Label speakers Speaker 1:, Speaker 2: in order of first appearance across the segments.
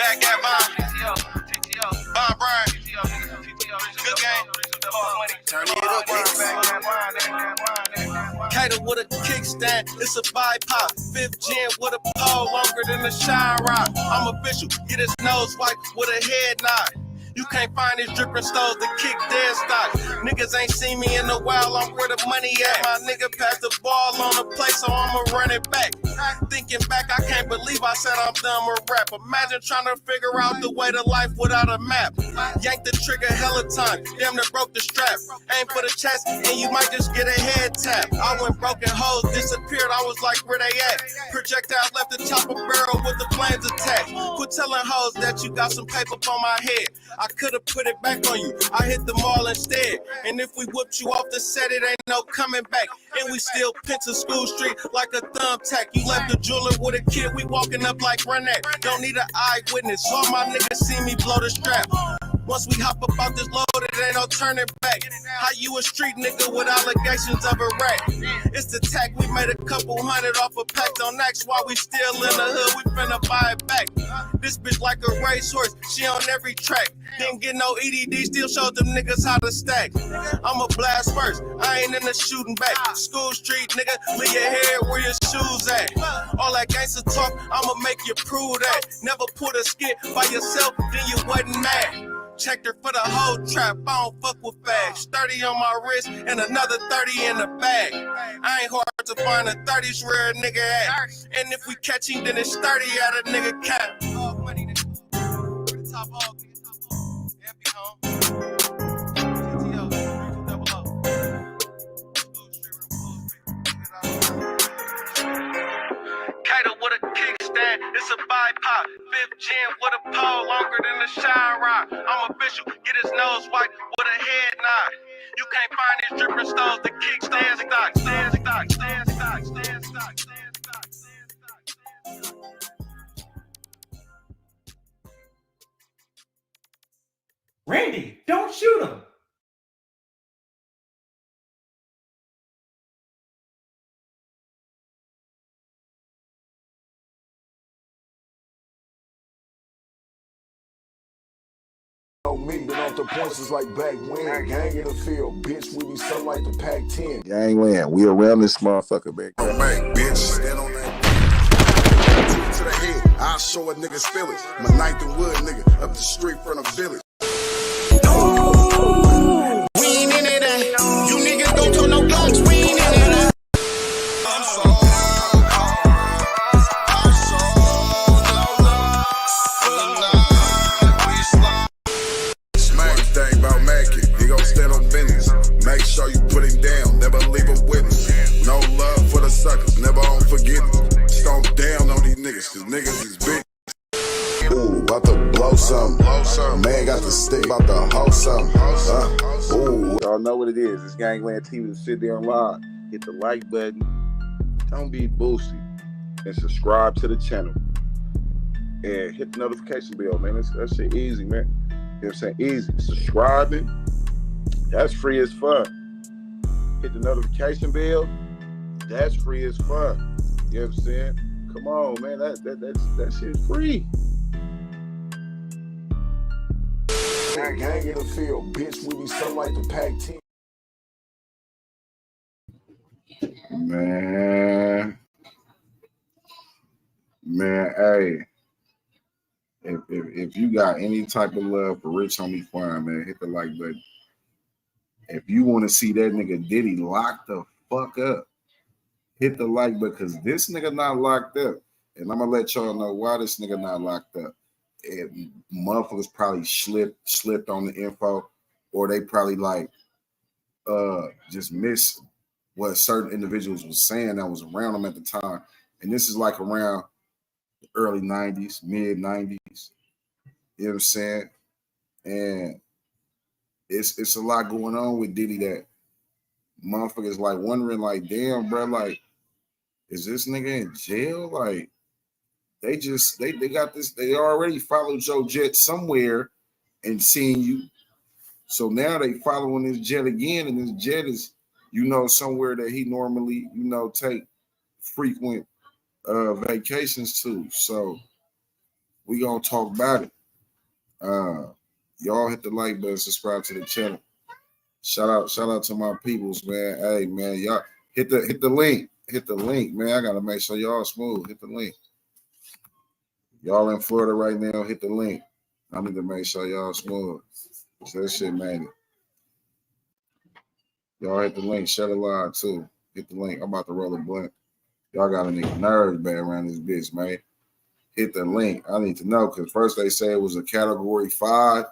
Speaker 1: back at mine. Bob Bryan. Good game. Turn it up, Cater with a kickstand, it's a bipod. 5th gen with a pole longer than a shine rock. I'm official, get his nose wiped with a head nod. You can't find these dripping stoves to kick dead stock. Niggas ain't seen me in a while, I'm where the money at. My nigga passed the ball on the play, so I'ma run it back. Thinking back, I can't believe I said I'm done with rap. Imagine trying to figure out the way to life without a map. Yank the trigger hella time, damn near broke the strap. Aim for the chest, and you might just get a head tap. I went broken hoes, disappeared, I was like, where they at? Projectile left the chopper barrel with the flames attached. Quit telling hoes that you got some paper on my head. I could've put it back on you, I hit the mall instead. And if we whipped you off the set, it ain't no coming back. And we still pinch a school street like a thumbtack. You left the jeweler with a kid, we walking up like run that. Don't need an eyewitness, all my niggas see me blow the strap. Once we hop up out this load, it ain't no turning back. How you a street nigga with allegations of a rat? It's the tack, we made a couple hundred off a pack. Don't ask why we still in the hood, we finna buy it back. This bitch like a racehorse, she on every track. Didn't get no EDD, still showed them niggas how to stack. I'ma blast first, I ain't in the shooting back. School street nigga, leave your head where your shoes at. All that gangster talk, I'ma make you prove that. Never put a skit by yourself, then you wasn't mad. Checked her for the whole trap, I don't fuck with fags. 30 on my wrist and another 30 in the bag. I ain't hard to find a 30's where a nigga at. And if we catch him, then it's 30 at a nigga cap. Cater with a kickstand, it's a bipod. 5th gen with a pole longer than a shine rock. I'm official, get his nose wiped with a head nod. You can't find these dripping stoves to kickstand stock. Stand stock, stand stock, stand stock, stand stock, stand stock.
Speaker 2: Randy, don't shoot him.
Speaker 3: Me, been off the points is like back when. Gang in the field, bitch, we be something like the Pac-10.
Speaker 4: Gangland, we around this motherfucker, man.
Speaker 3: Oh, man, bitch, stand on that. To the head, I'll show a nigga's feelings. My 9th and Wood nigga, up the street from the village.
Speaker 1: We ain't in it, you niggas don't throw no blocks, we ain't in it.
Speaker 3: Make sure you put him down, never leave him with him. No love for the suckers, never on forgetting. Stomp down on these niggas, cause niggas is big. Ooh, about to blow something. Man got the stick, about to hold something. Ooh.
Speaker 4: Y'all know what it is. It's Gangland TV. Sit there and live. Hit the like button. Don't be boosty. And subscribe to the channel. And hit the notification bell, man. That shit easy, man. You know what I'm saying? Easy. Subscribing. That's free as fuck. Hit the notification bell. That's free as fuck. You know what I'm saying? Come on, man. That shit's free.
Speaker 3: Gang in the field, bitch. We be something like the Pac-10.
Speaker 4: Man, hey. If you got any type of love for Rich Homie Quan, man, hit the like button. If you want to see that nigga Diddy locked the fuck up, hit the like button, because this nigga not locked up. And I'm going to let y'all know why this nigga not locked up. And motherfuckers probably slipped on the info, or they probably like just missed what certain individuals was saying that was around them at the time. And this is like around the early 90s, mid 90s. You know what I'm saying? And it's a lot going on with Diddy that motherfuckers like wondering, like, damn, bro, like, is this nigga in jail? Like, they got this, they already followed Joe Jet somewhere and seen you. So now they following this jet again, and this jet is, somewhere that he normally, take frequent vacations to. So We gonna talk about it. Y'all hit the like button, subscribe to the channel. Shout out to my peoples, man. Hey, man, y'all hit the link. Hit the link, man. I gotta make sure y'all smooth. Hit the link. Y'all in Florida right now, hit the link. I need to make sure y'all smooth. So that shit made it. Y'all hit the link. Share the live too. Hit the link. I'm about to roll a blunt. Y'all got any nerves bad around this bitch, man. Hit the link. I need to know because first they say it was a category 5.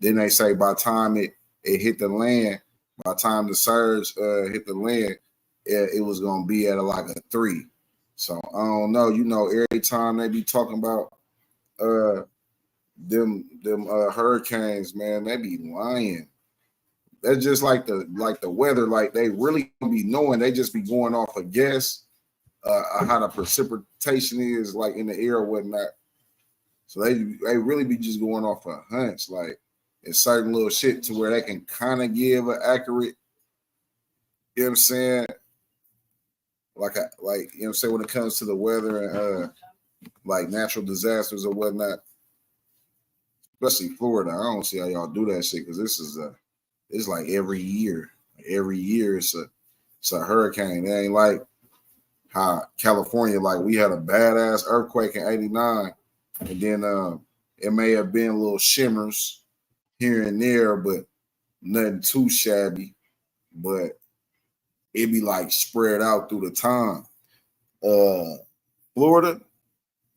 Speaker 4: Then they say by the time it hit the land, by the time the surge hit the land, it was gonna be at like a 3. So I don't know. You know, every time they be talking about them hurricanes, man, they be lying. That's just like the weather. Like they really be knowing. They just be going off a guess how the precipitation is like in the air or whatnot. So they really be just going off a hunch. Like it's certain little shit to where they can kind of give an accurate. You know what I'm saying? Like you know what I'm saying when it comes to the weather and like natural disasters or whatnot. Especially Florida. I don't see how y'all do that shit because this is it's like every year. Every year it's a hurricane. It ain't like how California, like we had a badass earthquake in '89, and then it may have been little shimmers here and there, but nothing too shabby. But it be like spread out through the time. Florida,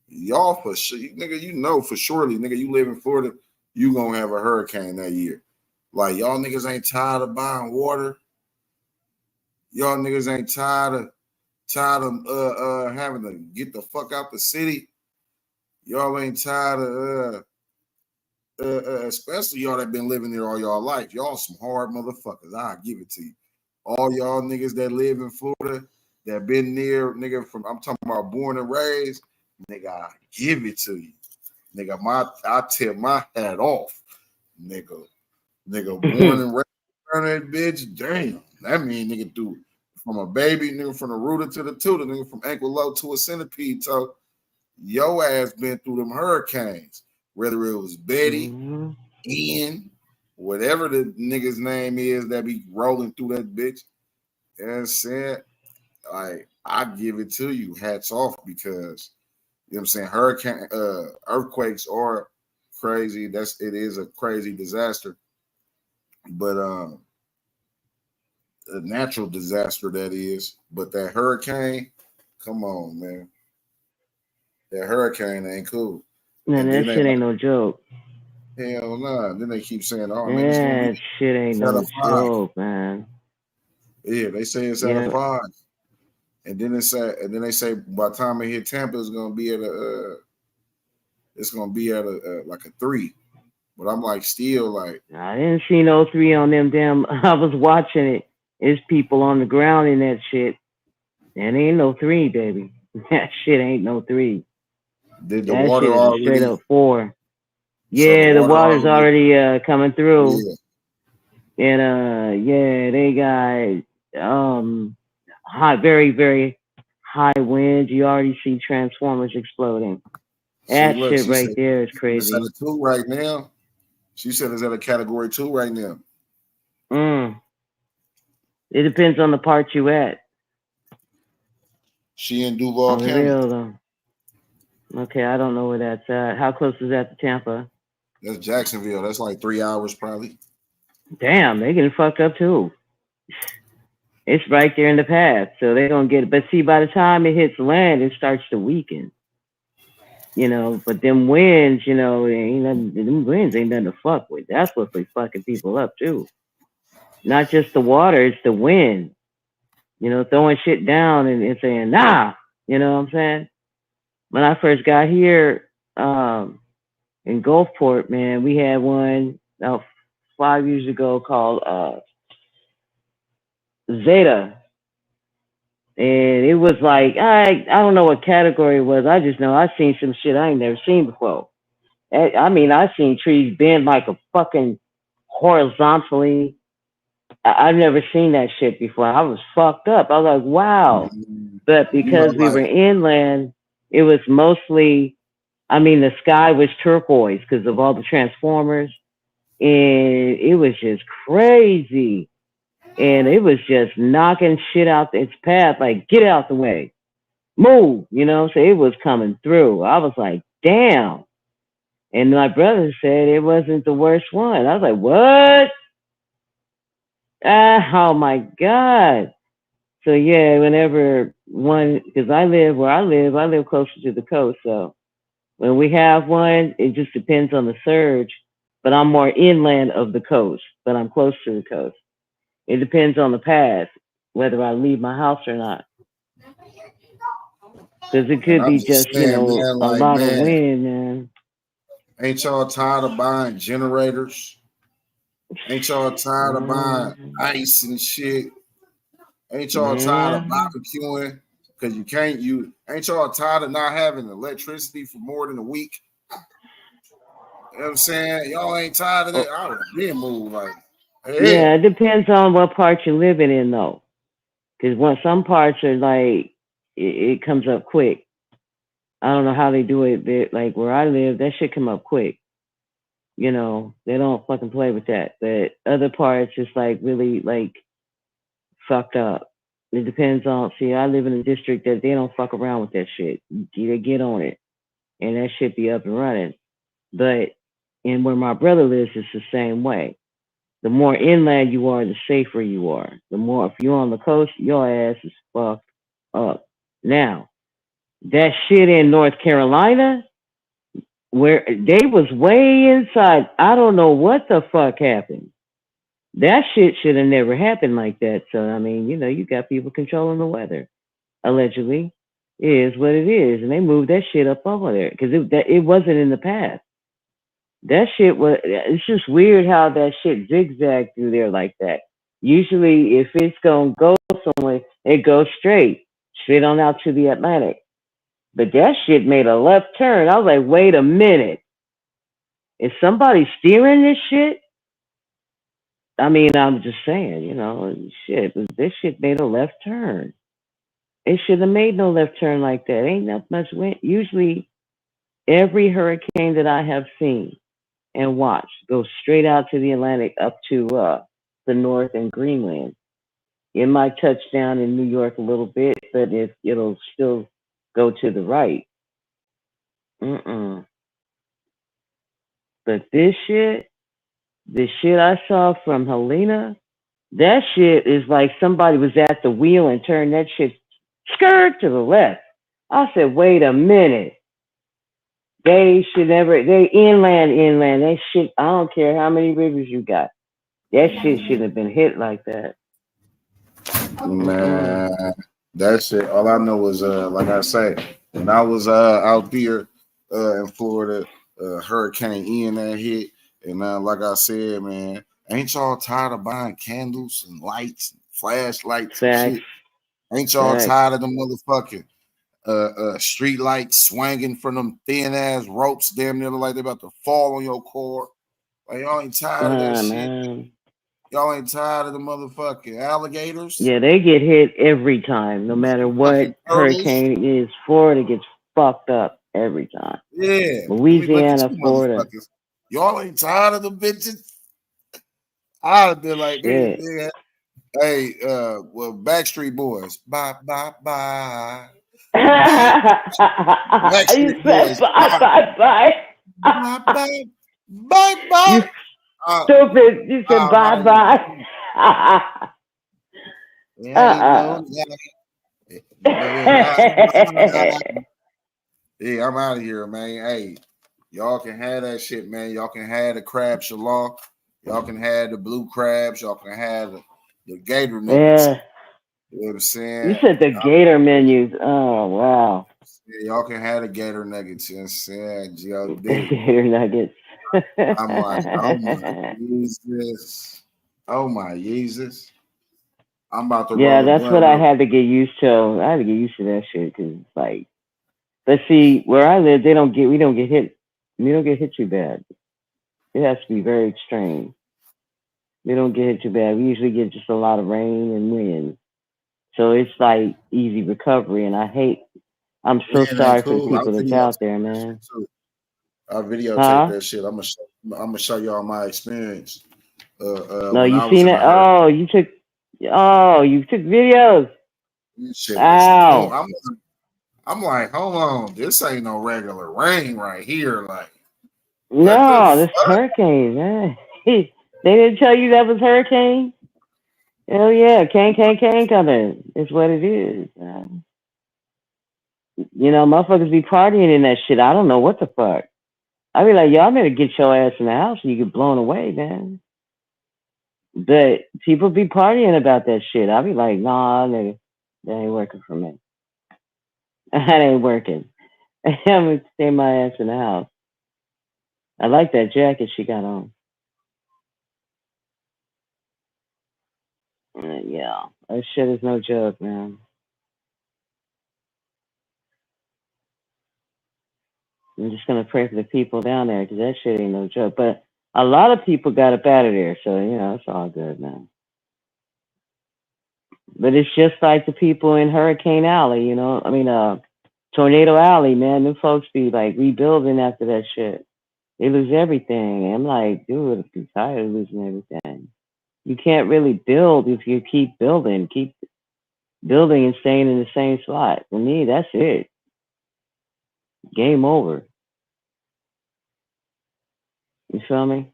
Speaker 4: y'all for sure, nigga, you know for surely, nigga, you live in Florida, you gonna have a hurricane that year. Like y'all niggas ain't tired of buying water. Y'all niggas ain't tired of having to get the fuck out the city. Y'all ain't tired of especially y'all that been living there all y'all life. Y'all some hard motherfuckers. I'll give it to you. All y'all niggas that live in Florida that been near, nigga, from I'm talking about born and raised, nigga, I give it to you. Nigga, I tip my hat off. Nigga, born and raised around that bitch. Damn. That mean nigga do from a baby, nigga, from the rooter to the tutor, nigga, from ankle low to a centipede toe. Yo ass been through them hurricanes, whether it was Betty, Ian, whatever the nigga's name is that be rolling through that bitch. You know what I'm saying? Like, I give it to you, hats off, because you know what I'm saying, hurricane earthquakes are crazy. It is a crazy disaster. But a natural disaster that is. But that hurricane, come on, man. That hurricane ain't cool.
Speaker 5: Man, that shit ain't no joke.
Speaker 4: Hell nah. Then they keep saying, "Oh
Speaker 5: man,
Speaker 4: man, it's gonna
Speaker 5: be shit ain't no joke, man."
Speaker 4: Yeah, they say it's at a 5, and then they say by the time it hit Tampa, it's gonna be at like a 3. But I'm like, still like,
Speaker 5: I didn't see no 3 on them damn. I was watching it. It's people on the ground in that shit. And ain't no 3, baby. That shit ain't no 3.
Speaker 4: Did the water
Speaker 5: shit
Speaker 4: already
Speaker 5: straight up 4?
Speaker 4: Yeah,
Speaker 5: so the water's already coming through.
Speaker 4: Yeah.
Speaker 5: And they got high, very, very high winds. You already see transformers exploding. That shit right there is crazy.
Speaker 4: It's at a 2 right now. She said it's at a category 2 right now.
Speaker 5: It depends on the part you at.
Speaker 4: She in Duval County.
Speaker 5: Real, though. Okay, I don't know where that's at. How close is that to Tampa?
Speaker 4: That's Jacksonville. That's like 3 hours probably.
Speaker 5: Damn, they getting fucked up too. It's right there in the path, so they're gonna get it. But see, by the time it hits land, it starts to weaken. You know, but them winds, you know, them winds ain't nothing to fuck with. That's what's like fucking people up too. Not just the water, it's the wind. You know, throwing shit down and saying, nah, you know what I'm saying? When I first got here in Gulfport, man, we had one about 5 years ago called Zeta. And it was like, I don't know what category it was. I just know I seen some shit I ain't never seen before. I mean, I seen trees bend like a fucking horizontally. I've never seen that shit before. I was fucked up. I was like, wow. But because we were inland, it was mostly I mean, the sky was turquoise because of all the transformers, and it was just crazy. And it was just knocking shit out its path, like get out the way, move, So it was coming through. I was like, damn. And my brother said it wasn't the worst one. I was like, what? Oh my God. So yeah, whenever one, because I live where I live closer to the coast. So when we have one, it just depends on the surge. But I'm more inland of the coast, but I'm close to the coast. It depends on the path, whether I leave my house or not. Because it
Speaker 4: And
Speaker 5: could
Speaker 4: I'm
Speaker 5: be
Speaker 4: just
Speaker 5: just,
Speaker 4: saying, man,
Speaker 5: a
Speaker 4: like,
Speaker 5: lot of
Speaker 4: man,
Speaker 5: wind, man.
Speaker 4: ain't y'all tired of buying generators? Ain't y'all tired of buying ice and shit? Ain't y'all tired of
Speaker 5: Man.
Speaker 4: barbecuing? Because you ain't y'all tired of not having electricity for more than a week? You know what I'm saying? Y'all ain't tired of that. I would be moved like,
Speaker 5: Yeah,
Speaker 4: hell.
Speaker 5: it depends on what part you're living in, though. Because some parts are like, it comes up quick. I don't know how they do it. Like where I live, that shit come up quick. They don't fucking play with that. But other parts, it's like really like fucked up. It depends on. See, I live in a district that they don't fuck around with that shit. They get on it, and that shit be up and running. But and where my brother lives, it's the same way. The more inland you are, the safer you are. The more if you're on the coast, your ass is fucked up. Now, that shit in North Carolina, where they was way inside, I don't know what the fuck happened. That shit should have never happened like that. So I mean, you got people controlling the weather. Allegedly, it is what it is, and they moved that shit up over there because it wasn't in the past. That shit was. It's just weird how that shit zigzagged through there like that. Usually, if it's gonna go somewhere, it goes straight on out to the Atlantic. But that shit made a left turn. I was like, wait a minute, is somebody steering this shit? I mean, I'm just saying, shit. This shit made a left turn. It should have made no left turn like that. Ain't that much wind. Usually, every hurricane that I have seen and watched goes straight out to the Atlantic up to the north and Greenland. It might touch down in New York a little bit, but it'll still go to the right. Mm-mm. But the shit I saw from Helena, that shit is like somebody was at the wheel and turned that shit skirt to the left. I said, wait a minute. They should never, they inland. That shit, I don't care how many rivers you got. That shit shouldn't have been hit like that. Mm-mm.
Speaker 4: Man, that shit. All I know is, like I say, when I was out there in Florida, Hurricane Ian that hit, and like I said, man, ain't y'all tired of buying candles and lights, and flashlights and
Speaker 5: Facts.
Speaker 4: shit? Ain't y'all tired of the motherfucking street lights swinging from them thin ass ropes, damn near like they about to fall on your cord? Like y'all ain't tired of that shit.
Speaker 5: Man.
Speaker 4: Y'all ain't tired of the motherfucking alligators?
Speaker 5: Yeah, they get hit every time, no matter
Speaker 4: Fucking
Speaker 5: what
Speaker 4: turtles?
Speaker 5: hurricane it is. Florida gets fucked up every time.
Speaker 4: Yeah. Let me look at
Speaker 5: Louisiana,
Speaker 4: you
Speaker 5: Florida.
Speaker 4: motherfuckers. Y'all ain't tired of the bitches? I'd have been like,
Speaker 5: Shit.
Speaker 4: hey, well, Backstreet Boys. Bye, bye, bye. Bye.
Speaker 5: You
Speaker 4: Backstreet
Speaker 5: said
Speaker 4: Boys.
Speaker 5: bye,
Speaker 4: Bye.
Speaker 5: bye, bye.
Speaker 4: Bye, bye. Bye, bye.
Speaker 5: You stupid. You said
Speaker 4: I'm
Speaker 5: bye,
Speaker 4: out of here.
Speaker 5: bye.
Speaker 4: Ain't no Yeah, I'm out of here, man. Hey, y'all can have that shit, man. Y'all can have the crab shalom. Y'all can have the blue crabs. Y'all can have the gator nuggets.
Speaker 5: Yeah.
Speaker 4: You know what I'm
Speaker 5: You
Speaker 4: saying?
Speaker 5: said the gator menus. Oh, wow.
Speaker 4: Yeah, y'all can have the gator nuggets. You know what I'm saying?
Speaker 5: The
Speaker 4: G-O-D.
Speaker 5: gator nuggets.
Speaker 4: I'm like, oh my Jesus. Oh my Jesus. I'm about to
Speaker 5: Yeah,
Speaker 4: roll a
Speaker 5: that's
Speaker 4: blunt
Speaker 5: what I
Speaker 4: real.
Speaker 5: had to get used to. I had to get used to that shit because it's like, but see, where I live, we don't get hit. We don't get hit too bad. It has to be very extreme. We don't get hit too bad. We usually get just a lot of rain and wind. So it's like easy recovery. And I'm so
Speaker 4: Man, ain't
Speaker 5: sorry for the
Speaker 4: cool. I'll
Speaker 5: people
Speaker 4: tell
Speaker 5: that's
Speaker 4: you
Speaker 5: out
Speaker 4: that
Speaker 5: there, man.
Speaker 4: too. I videotaped
Speaker 5: Huh?
Speaker 4: that shit. I'm gonna show y'all my experience.
Speaker 5: No,
Speaker 4: When
Speaker 5: you
Speaker 4: I was
Speaker 5: seen
Speaker 4: in
Speaker 5: it?
Speaker 4: the hurricane.
Speaker 5: You took videos.
Speaker 4: This shit was boom.
Speaker 5: Ow.
Speaker 4: I'm like, hold on, this ain't no regular rain right here. Like, what the
Speaker 5: No, this
Speaker 4: fuck?
Speaker 5: hurricane, man. They didn't tell you that was hurricane? Hell yeah, can coming. It's what it is, man. You know, motherfuckers be partying in that shit. I don't know what the fuck. I be like, y'all better get your ass in the house and you get blown away, man. But people be partying about that shit. I be like, nah, nigga, that ain't working for me. That ain't working. I'm gonna stay my ass in the house. I like that jacket she got on. Yeah, that shit is no joke, man. I'm just gonna pray for the people down there because that shit ain't no joke. But a lot of people got up out of there, so you know it's all good, man. But it's just like the people in Hurricane Alley, you know. I mean, Tornado Alley, man. Them folks be like rebuilding after that shit. They lose everything. And I'm like, dude, I'm tired of losing everything. You can't really build if you keep building. Keep building and staying in the same spot. For me, that's it. Game over. You feel me?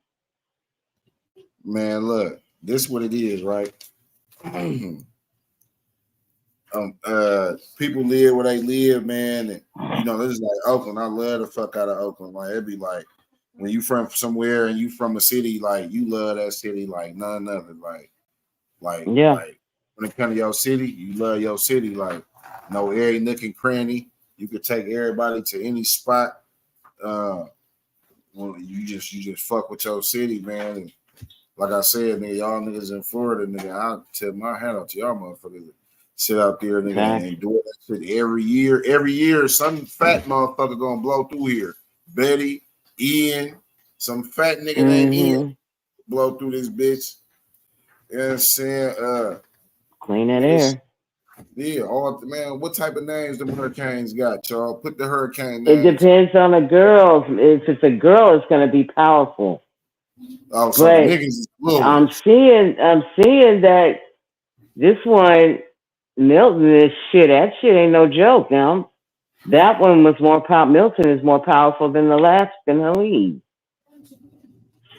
Speaker 4: Man, look, this what it is, right? People live where they live, man, and you know, this is like Oakland. I love the fuck out of Oakland. Like it'd be like when you from somewhere and you from a city, like you love that city like none other.
Speaker 5: Yeah.
Speaker 4: Like when it comes to your city, you love your city. Like know every nook and cranny. You could take everybody to any spot. Well, you just fuck with your city, man. And like I said, nigga, y'all niggas in Florida, nigga, I tip my hat out to y'all motherfuckers. Sit out there, nigga,
Speaker 5: Facts.
Speaker 4: and do that shit every year. Every year, some fat motherfucker gonna blow through here. Betty, Ian, some fat nigga named Ian
Speaker 5: Mm-hmm.
Speaker 4: blow through this bitch. You know what I'm saying?
Speaker 5: Clean that
Speaker 4: Niggas,
Speaker 5: air.
Speaker 4: yeah, all man, what type of names them hurricanes got, y'all? Put the hurricane
Speaker 5: It
Speaker 4: names.
Speaker 5: depends on the girls. If it's a girl, it's gonna be powerful.
Speaker 4: Oh, so the
Speaker 5: But
Speaker 4: niggas is little
Speaker 5: I'm
Speaker 4: ones.
Speaker 5: seeing that this one, Milton, this shit, that shit ain't no joke now. That one was more powerful. Milton is more powerful than the last, than Helene.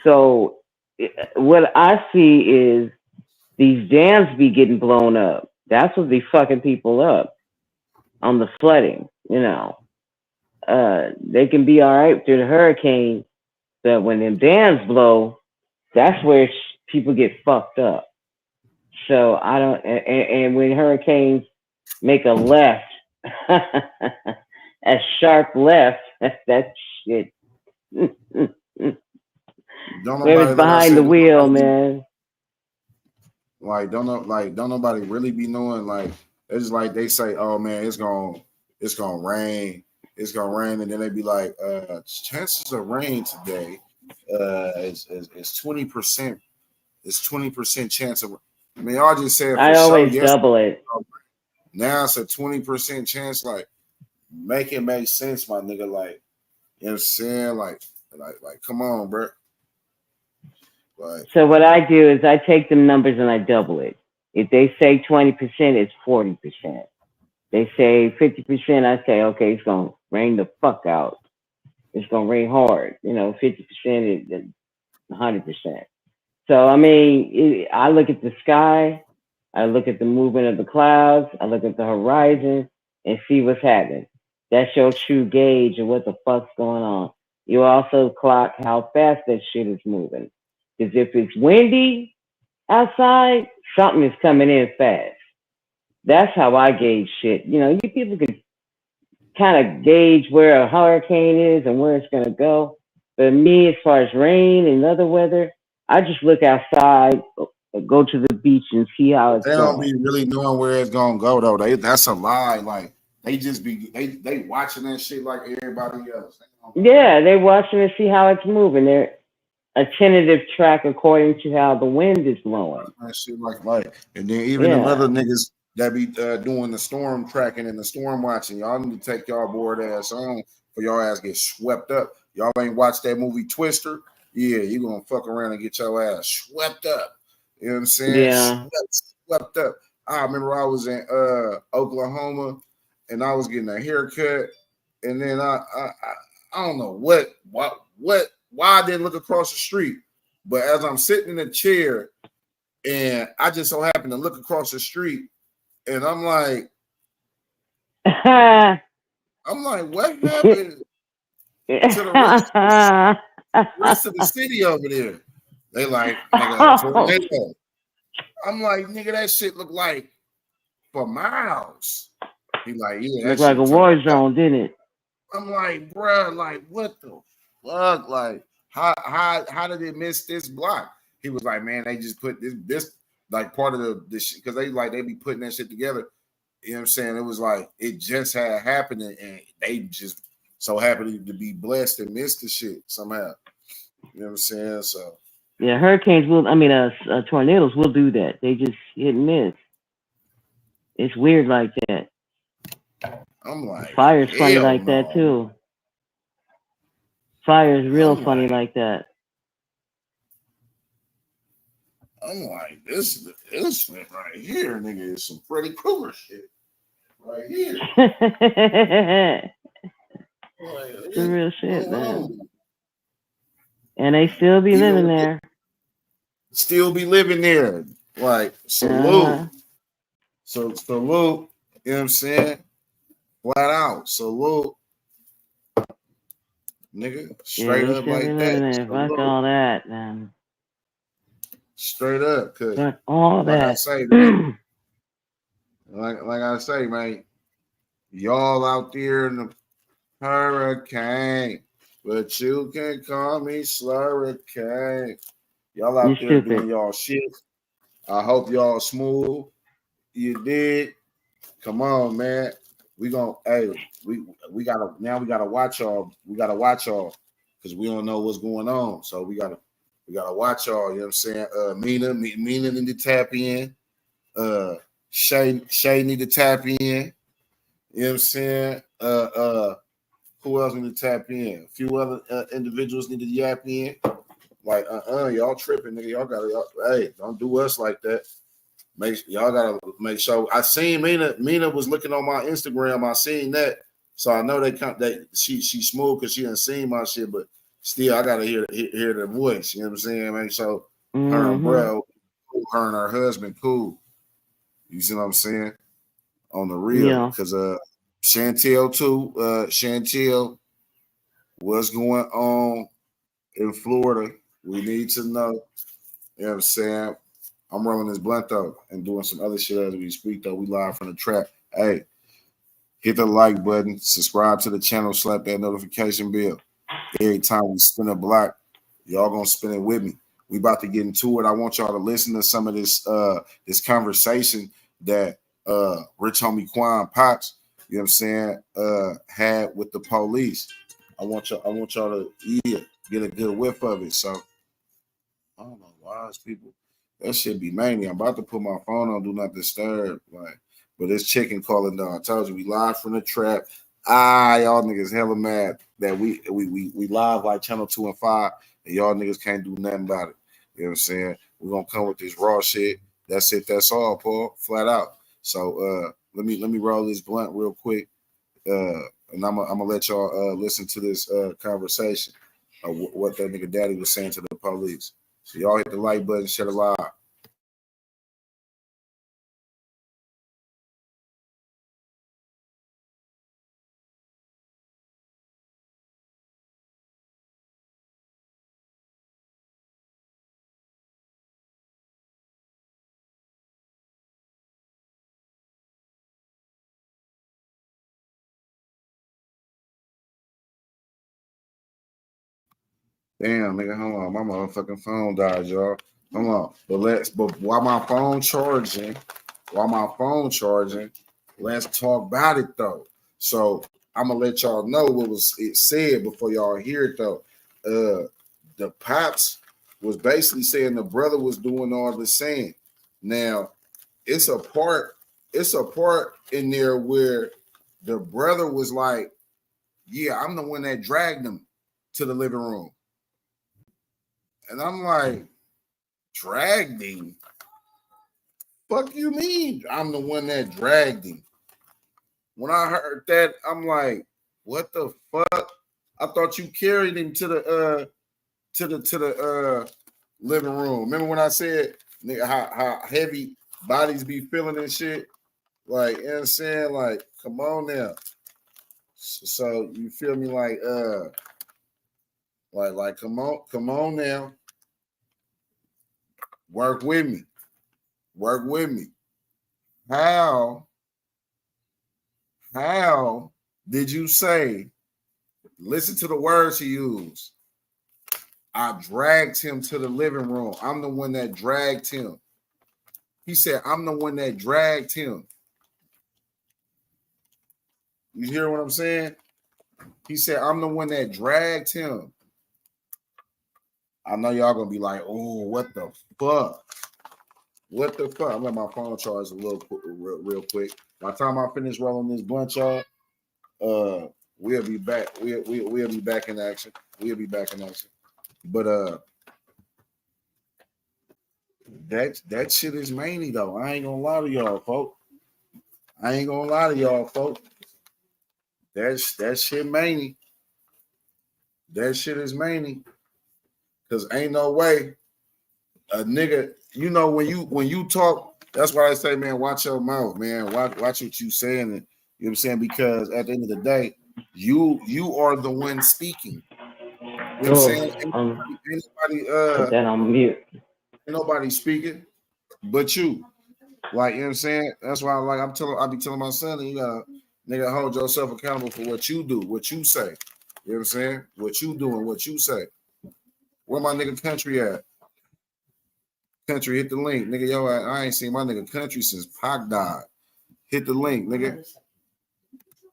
Speaker 5: So what I see is these dams be getting blown up. That's what be fucking people up on the flooding, you know. They can be all right through the hurricane, but when them dams blow, that's where people get fucked up. So I don't, and when hurricanes make a left, a sharp left, that shit.
Speaker 4: Don't nobody,
Speaker 5: Whoever's
Speaker 4: like I
Speaker 5: behind the
Speaker 4: said, don't
Speaker 5: wheel,
Speaker 4: nobody be
Speaker 5: man.
Speaker 4: don't nobody really be knowing. Like it's like they say, oh man, it's gonna rain, and then they be like, chances of rain today, is 20%. It's 20% chance of. I mean, y'all just said for
Speaker 5: I
Speaker 4: sure.
Speaker 5: always
Speaker 4: Yes,
Speaker 5: double it.
Speaker 4: now it's a 20% chance. Like, make it make sense, my nigga. Like, you know what I'm saying? Like, come on, bro. Like,
Speaker 5: So what I do is I take them numbers and I double it. If they say 20%, it's 40%. They say 50%, I say, okay, it's gonna rain the fuck out. It's gonna rain hard. You know, 50% is 100%. So I mean, I look at the sky, I look at the movement of the clouds, I look at the horizon, and see what's happening. That's your true gauge of what the fuck's going on. You also clock how fast that shit is moving. Because if it's windy outside, something is coming in fast. That's how I gauge shit. You know, you people can kind of gauge where a hurricane is and where it's gonna go. But me, as far as rain and other weather, I just look outside, go to the beach, and see how
Speaker 4: but
Speaker 5: it's
Speaker 4: they don't
Speaker 5: going.
Speaker 4: be really knowing where it's gonna go though. That's a lie. Like they just be they watching that shit like everybody else. They don't know
Speaker 5: Yeah, they're watching to see how it's moving. They're a tentative track according to how the wind is blowing.
Speaker 4: that shit like, and then even them
Speaker 5: Yeah,
Speaker 4: other niggas that be doing the storm tracking and the storm watching. Y'all need to take y'all board ass on for y'all ass get swept up. Y'all ain't watched that movie Twister? Yeah, you gonna fuck around and get your ass swept up. You know what I'm saying?
Speaker 5: Yeah.
Speaker 4: Swept up. I remember I was in Oklahoma and I was getting a haircut, and then I don't know why I didn't look across the street, but as I'm sitting in a chair and I just so happened to look across the street, and I'm like, what happened to the rest of the city over there? They like, nigga, a tornado. I'm like, nigga, that shit look like for miles. He like, yeah, that
Speaker 5: Looked like a
Speaker 4: shit
Speaker 5: war
Speaker 4: turned up.
Speaker 5: zone, didn't it?
Speaker 4: I'm like, bruh, like, what the fuck? Like, how did it miss this block? He was like, man, they just put this like part of the shit, because they be putting that shit together. You know what I'm saying? It was like it just had happened, and they just so happened to be blessed and missed the shit somehow. You know what I'm saying? So
Speaker 5: yeah, hurricanes will. I mean, tornadoes will do that. They just hit and miss. It's weird like that.
Speaker 4: I'm like,
Speaker 5: Fire's funny like
Speaker 4: no.
Speaker 5: that too. Fire is real
Speaker 4: I'm
Speaker 5: funny
Speaker 4: like
Speaker 5: that.
Speaker 4: I'm like, this shit right here, nigga, is some Freddy Krueger shit. Right here.
Speaker 5: It's some real shit, man. And they still be living there.
Speaker 4: Still be living there. Like, salute. So salute, you know what I'm saying? Flat out. Salute. Nigga, straight up like that.
Speaker 5: Fuck all that, man.
Speaker 4: Straight up, cause
Speaker 5: fuck all
Speaker 4: like
Speaker 5: that.
Speaker 4: I say, man, like I say, man, y'all out there in the hurricane, but you can call me Slurricane. Y'all out there doing y'all shit. I hope y'all smooth. You did. Come on, man. We gotta watch y'all. We gotta watch y'all because we don't know what's going on. So we gotta watch y'all. You know what I'm saying? Mina need to tap in. Shay need to tap in. You know what I'm saying? Who else need to tap in? A few other individuals need to yap in. Like, y'all tripping, nigga. Hey, don't do us like that. Y'all gotta make sure. I seen Mina was looking on my Instagram. I seen that, so I know she smooth because she didn't seen my shit. But still, I gotta hear their voice. You know what I'm saying? Make sure her and bro, her and her husband, cool. You see what I'm saying? On the real, because Chantel too. Chantel, what's going on in Florida? We need to know. You know what I'm saying? I'm rolling this blunt though and doing some other shit as we speak though. We live from the trap. Hey, hit the like button, subscribe to the channel, slap that notification bell. Every time we spin a block, y'all gonna spin it with me. We about to get into it. I want y'all to listen to some of this this conversation that rich homie Quan Pops, you know what I'm saying, had with the police. I want y'all to get a good whiff of it. So I don't know why people. That should be mainly. I'm about to put my phone on Do Not Disturb. Like, but it's chicken calling down. I told you we live from the trap. Y'all niggas hella mad that we live like channel 2 and 5, and y'all niggas can't do nothing about it. You know what I'm saying? We're gonna come with this raw shit. That's it, that's all, Paul. Flat out. So let me roll this blunt real quick. And I'm gonna let y'all listen to this conversation of what that nigga daddy was saying to the police. So y'all hit the like button, share the live. Damn, nigga, hold on. My motherfucking phone died, y'all. Hold on. But while my phone charging, let's talk about it though. So I'm gonna let y'all know what was it said before y'all hear it though. The pops was basically saying the brother was doing all the same. Now, it's a part in there where the brother was like, yeah, I'm the one that dragged him to the living room. And I'm like, dragged him? Fuck you mean? I'm the one that dragged him. When I heard that, I'm like, what the fuck? I thought you carried him to the living room. Remember when I said nigga, how heavy bodies be feeling and shit? Like, you know what I'm saying? Like, come on now. So you feel me? Like come on now. Work with me. How did you say? Listen to the words he used. I dragged him to the living room. I'm the one that dragged him. He said, I'm the one that dragged him. You hear what I'm saying? He said, I'm the one that dragged him. I know y'all gonna be like, oh, what the fuck? What the fuck? I'm letting my phone charge a little real quick. By the time I finish rolling this blunt, y'all, we'll be back. We'll be back in action. But that shit is manly though. I ain't gonna lie to y'all, folks. That shit manly. That shit is manly. Cause ain't no way a nigga, you know, when you talk, that's why I say, man, watch your mouth, man. Watch what you saying. And, you know what I'm saying? Because at the end of the day, you are the one speaking. You know what I'm saying?
Speaker 5: Put that on mute.
Speaker 4: Ain't nobody speaking but you. Like, you know what I'm saying? That's why I be telling my son, you gotta nigga hold yourself accountable for what you do, what you say. You know what I'm saying? What you doing, what you say. Where my nigga Country at? Country, hit the link. Nigga, yo, I ain't seen my nigga Country since Pac died. Hit the link, nigga.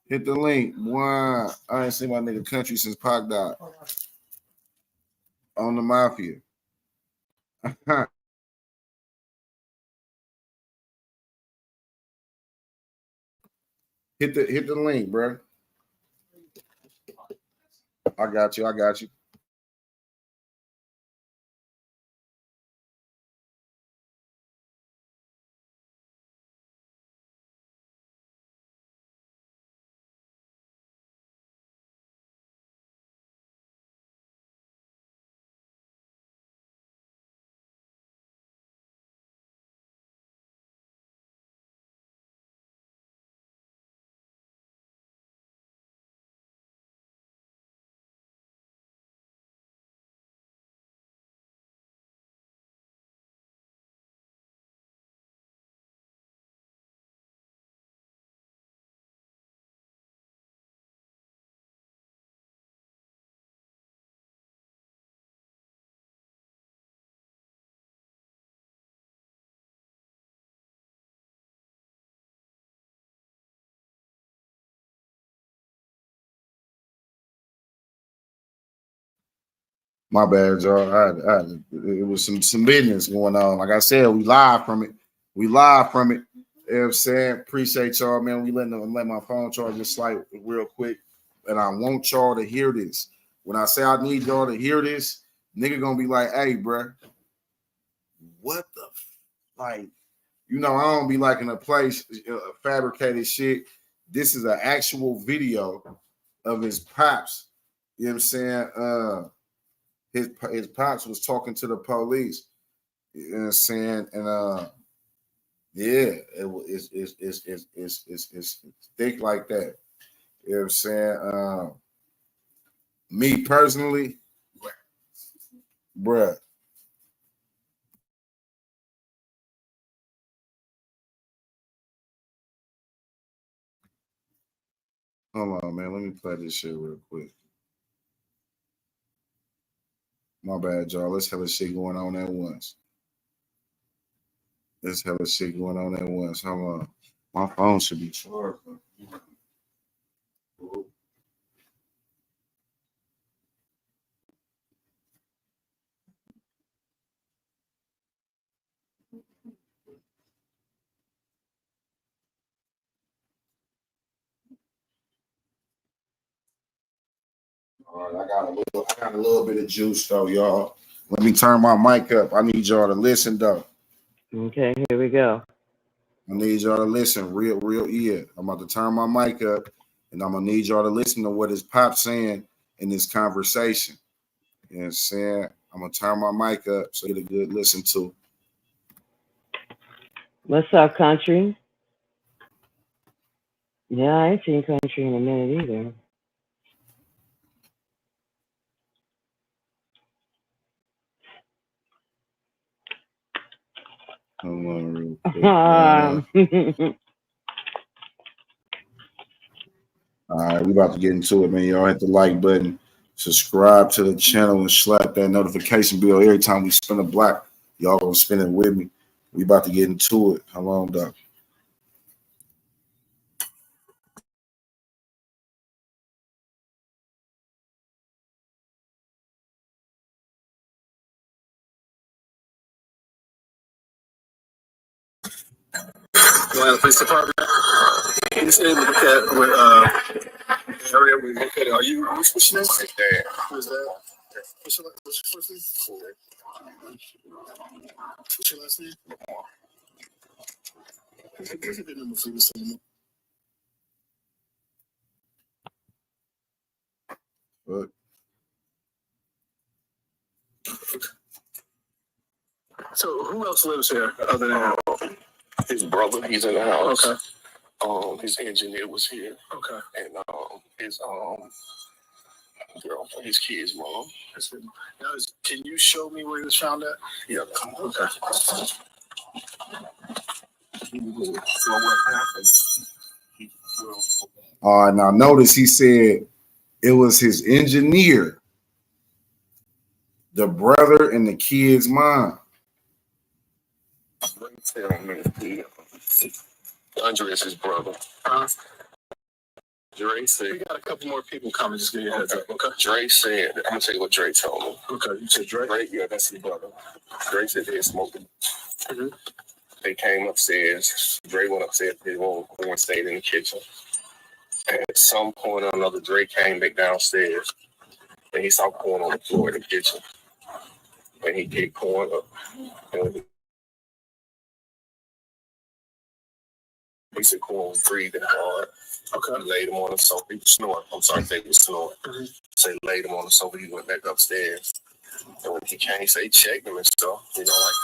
Speaker 4: Hit the link. Why? I ain't seen my nigga Country since Pac died. On the Mafia. Hit the link, bro. I got you. My bad, y'all. It was some business going on. Like I said, we live from it. You know what I'm saying? Appreciate y'all, man. We let my phone charge just like real quick. And I want y'all to hear this. When I say I need y'all to hear this, nigga gonna be like, hey, bro, what the like? You know, I don't be liking a place fabricated shit. This is an actual video of his pops. You know what I'm saying? His pops was talking to the police. You know what I'm saying? And yeah, it's thick like that. You know what I'm saying? Me personally, bruh. Hold on, man. Let me play this shit real quick. My bad, y'all. Let's have a shit going on at once. Hold on. My phone should be charged. All right, I got a little bit of juice though, y'all. Let me turn my mic up. I need y'all to listen though.
Speaker 5: Okay, here we go.
Speaker 4: I need y'all to listen real ear. I'm about to turn my mic up, and I'm gonna need y'all to listen to what is Pop saying in this conversation. You know what I'm saying? I'm gonna turn my mic up so you get a good listen to.
Speaker 5: What's up, country? Yeah, I ain't seen country in a minute either.
Speaker 4: Hold on real quick. All right, we about to get into it, man. Y'all hit the like button, subscribe to the channel, and slap that notification bell every time we spin a block. Y'all gonna spin it with me. We about to get into it. How long, Doc?
Speaker 1: Atlanta Police Department. He said look at with area we located. Are you what's your name? Dad. Who's that? What's your first name? What's your last name? What's your number for you?
Speaker 4: What?
Speaker 1: So who else lives here other than his brother? He's in the house. Okay. His engineer was here. Okay. And his girl, his kid's mom. Now, can you show me where he was found at? Yeah. Okay. So what happened?
Speaker 4: All right, now notice he said it was his engineer, the brother, and the kid's mom.
Speaker 1: Andre is his brother. Dre said, we got a couple more people coming. Just give you a heads up, okay? Dre said, I'm going to tell you what Dre told me. Okay, you said Dre? Dre, yeah, that's his brother. Dre said they had smoking. Mm-hmm. They came upstairs. Dre went upstairs to his room. Quan stayed in the kitchen. And at some point or another, Dre came back downstairs. And he saw Quan on the floor in the kitchen. And he picked Quan up. And he said Quan was breathing hard. Okay. He laid him on the sofa. He was snoring. I'm sorry, they was snoring. Mm-hmm. So he laid him on the sofa. He went back upstairs. And when he came, he said he checked him and stuff. You know, like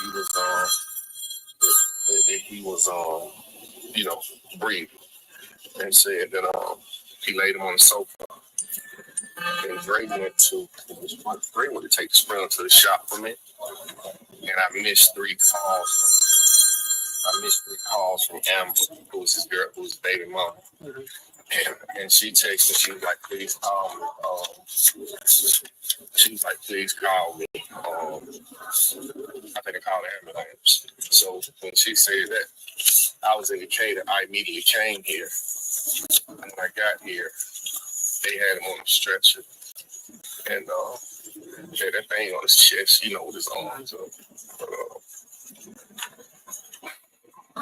Speaker 1: he was breathing. And said that he laid him on the sofa. And Dre went to take the Sprinter to the shop for me. And I missed 3 calls. I missed 3 calls from Amber, who was his girl, who was his baby mama. Mm-hmm. And she texted, she was like, please call me. She was like, please call me. I think I called the ambulance. So when she said that I was indicated, I immediately came here. And when I got here, they had him on the stretcher. And had that thing on his chest, with his arms up.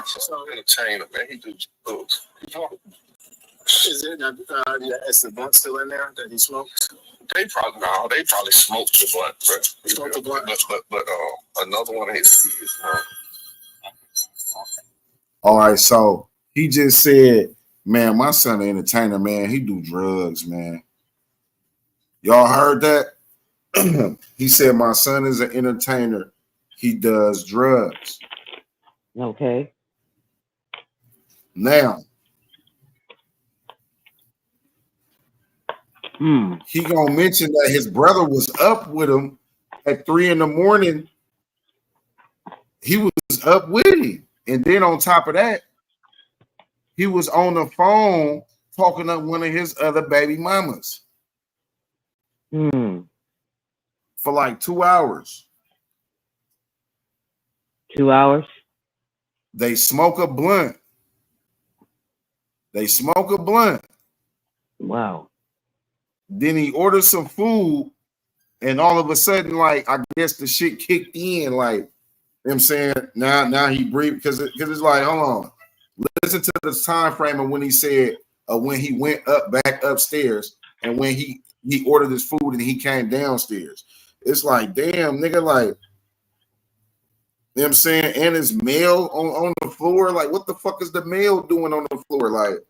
Speaker 1: So entertainer, man, he do drugs. Is it is the blunt still in there that he smoked? They probably smoked the blunt, but another one of his kids.
Speaker 4: All right, so he just said, man, my son an entertainer, man. He do drugs, man. Y'all heard that? He said my son is an entertainer. He does drugs.
Speaker 5: Okay.
Speaker 4: Now, he gonna mention that his brother was up with him at 3 a.m. He was up with him, and then on top of that, he was on the phone talking to one of his other baby mamas for like 2 hours.
Speaker 5: 2 hours.
Speaker 4: They smoke a blunt.
Speaker 5: Wow.
Speaker 4: Then he orders some food, and all of a sudden, like, I guess the shit kicked in. Like, you know what I'm saying? Now he breathed because it's like, hold on. Listen to the time frame of when he said when he went back upstairs and when he he ordered his food and he came downstairs. It's like, damn, nigga, like, you know what I'm saying? And his mail on the floor. Like, what the fuck is the mail doing on the floor? Like,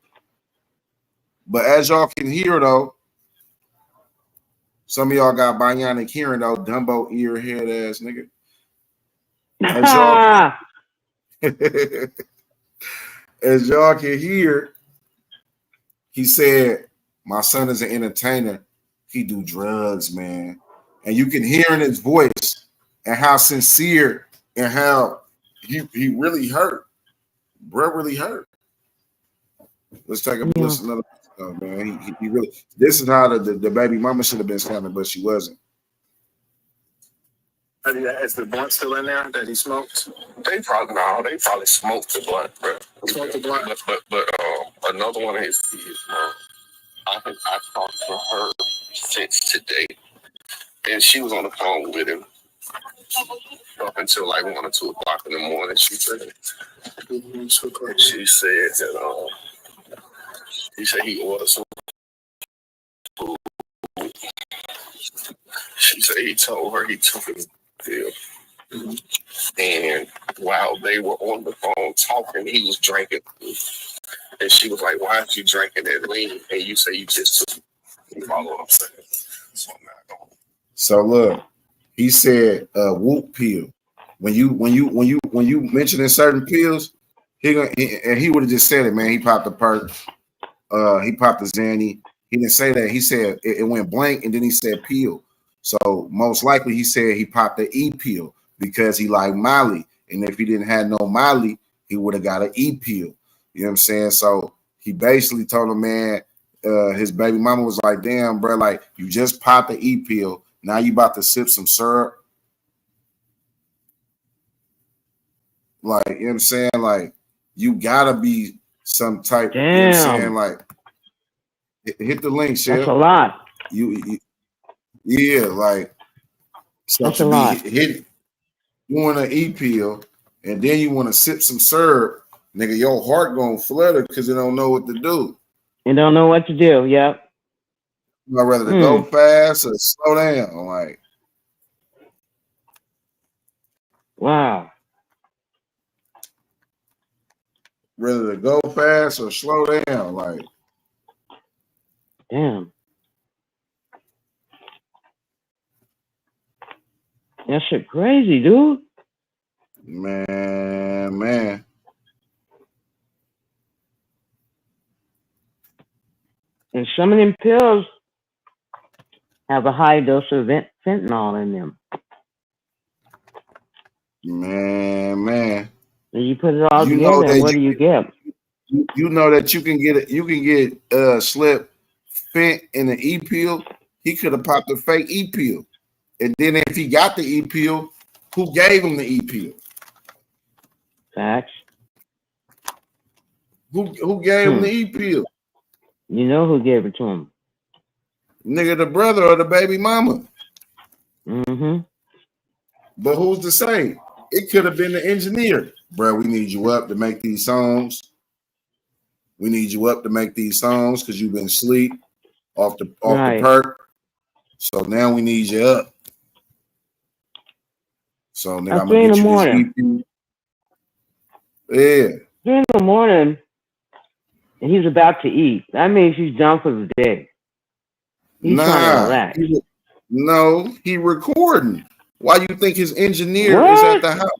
Speaker 4: but as y'all can hear, though, some of y'all got bionic hearing, though, Dumbo ear head ass nigga. As y'all can hear, he said, my son is an entertainer. He do drugs, man. And you can hear in his voice and how sincere and how he really hurt. Bro really hurt. Let's take a listen. Oh, man, he really. This is how the baby mama should have been standing, but she wasn't.
Speaker 3: Is the blunt still in there that he smoked? They probably smoked the blunt, bro. Smoked the blunt, but another one of his kids, I talked to her since today, and she was on the phone with him up until like 1 or 2 o'clock in the morning. She said, that he said he ordered some food. She said he told her he took a pill. And while they were on the phone talking, he was drinking. And she was like, why aren't you drinking that lean? And you say you just took it. You follow what I'm saying? So I'm not going.
Speaker 4: So look, he said whoop pill. When you mentioning certain pills, he would have just said it, man. He popped the perk, he popped the Zanny. He didn't say that. He said it went blank, and then he said pill. So most likely he said he popped the E pill because he liked Molly. And if he didn't have no Molly, he would have got an E pill. You know what I'm saying? So he basically told him, man, his baby mama was like, damn, bro, like you just popped the E pill. Now you about to sip some syrup. Like, you know what I'm saying? Like, you gotta be some type,
Speaker 5: damn.
Speaker 4: You know what I'm saying? Like, hit the link, Shell.
Speaker 5: That's a lot.
Speaker 4: Yeah, like, so
Speaker 5: that's
Speaker 4: to
Speaker 5: a
Speaker 4: be
Speaker 5: lot.
Speaker 4: hit, you want an E pill, and then you want to sip some syrup, nigga, your heart gonna flutter because it don't know what to do.
Speaker 5: You don't know what to do, yep.
Speaker 4: I'd rather to go fast or slow down, like.
Speaker 5: Wow.
Speaker 4: Rather to go fast or slow down, like.
Speaker 5: Damn. That shit crazy, dude.
Speaker 4: Man.
Speaker 5: And some of them pills have a high dose of fentanyl in them.
Speaker 4: Man.
Speaker 5: And you put it all together, and what do you get?
Speaker 4: You know that you can get slip fent in an E pill. He could have popped a fake E pill. And then if he got the E pill, who gave him the E pill?
Speaker 5: Facts.
Speaker 4: Who gave him the E pill?
Speaker 5: You know who gave it to him.
Speaker 4: Nigga, the brother or the baby mama.
Speaker 5: Mm-hmm.
Speaker 4: But who's to say? It could have been the engineer. Bro, we need you up to make these songs. We need you up to make these songs because you've been asleep off the perk. So now we need you up. So nigga, I'm gonna get you this EP. Yeah.
Speaker 5: 3 in the morning, and he's about to eat. That means he's done for the day. He's trying to relax.
Speaker 4: He recording. Why you think his engineer is at the house?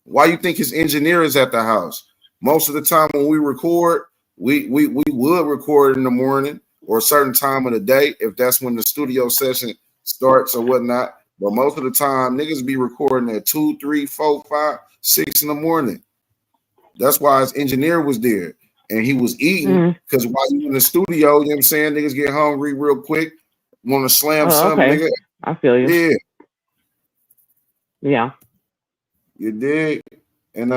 Speaker 4: Why you think his engineer is at the house? Most of the time when we record, we would record in the morning or a certain time of the day if that's when the studio session starts or whatnot. But most of the time, niggas be recording at 2, 3, 4, 5, 6 in the morning. That's why his engineer was there. And he was eating because while you in the studio, you know what I'm saying, niggas get hungry real quick, want to slam something, nigga.
Speaker 5: I feel you. Yeah.
Speaker 4: You dig? And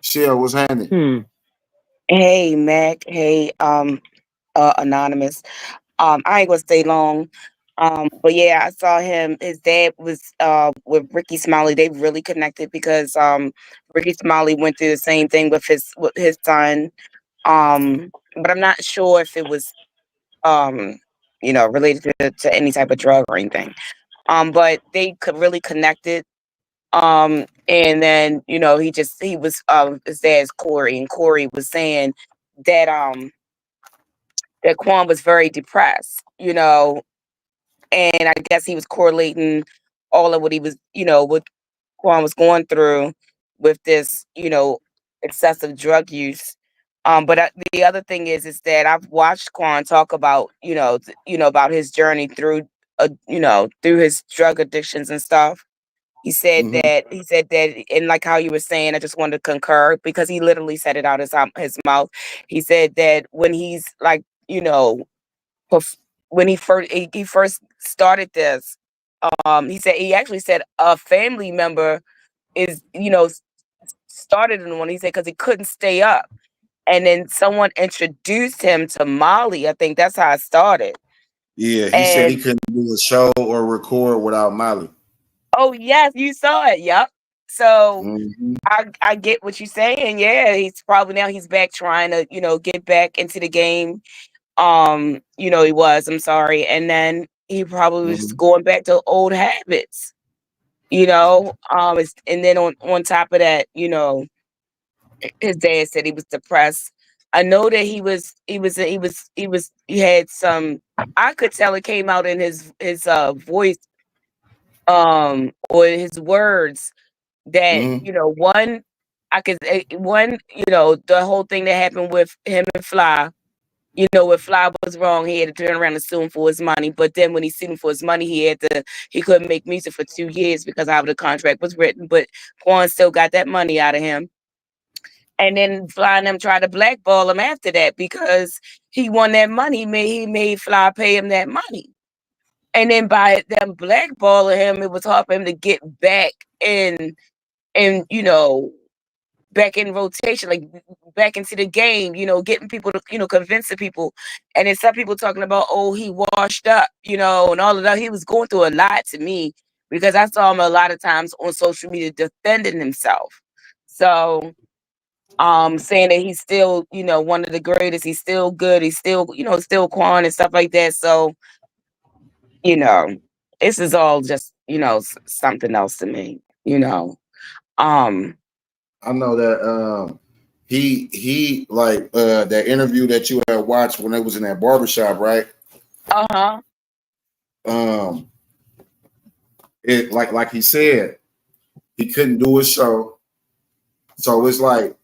Speaker 4: Shell, what's happening?
Speaker 6: Hey, Mac. Hey, Anonymous. I ain't gonna stay long. But yeah, I saw him. His dad was with Ricky Smiley. They really connected because Ricky Smiley went through the same thing with his son. But I'm not sure if it was related to any type of drug or anything. But they could really connected. And then, he was his dad's Corey, and Corey was saying that that Quan was very depressed, and I guess he was correlating all of what he was, what Quan was going through with this, excessive drug use. But the other thing is that I've watched Quan talk about, about his journey through, through his drug addictions and stuff.
Speaker 4: Mm-hmm.
Speaker 6: He said that, and like how you were saying, I just wanted to concur because he literally said it out his mouth. He said that when he's like, when he first started this, he actually said a family member is, started in one. He said because he couldn't stay up, and then someone introduced him to Molly. I think that's how it started.
Speaker 4: Yeah, he said he
Speaker 6: And
Speaker 4: couldn't do a show or record without Molly.
Speaker 6: oh yes, you saw it. Yep. So
Speaker 4: Mm-hmm.
Speaker 6: I get what you're saying. Yeah, he's back trying to, get back into the game. He was, I'm sorry. And then he probably was
Speaker 4: Mm-hmm.
Speaker 6: just going back to old habits, and then on top of that, his dad said he was depressed. I know that he had some, I could tell it came out in his voice, or his words that,
Speaker 4: Mm-hmm.
Speaker 6: one, the whole thing that happened with him and Fly, if Fly was wrong, he had to turn around and sue him for his money. But then when he sued him for his money, he couldn't make music for 2 years because how the contract was written. But Quan still got that money out of him. And then Fly and them tried to blackball him after that because he won that money. He made Fly pay him that money. And then by them blackballing him, it was hard for him to get back and back in rotation, like back into the game, getting people to, convincing people. And then some people talking about, oh, he washed up, and all of that. He was going through a lot to me because I saw him a lot of times on social media defending himself. So, saying that he's still, one of the greatest, he's still good, he's still, still Quan and stuff like that. So, this is all just, something else to me, Um,
Speaker 4: I know that he like that interview that you had watched when they was in that barbershop, right?
Speaker 6: uh-huh.
Speaker 4: Um, it like he said, he couldn't do a show. So it's like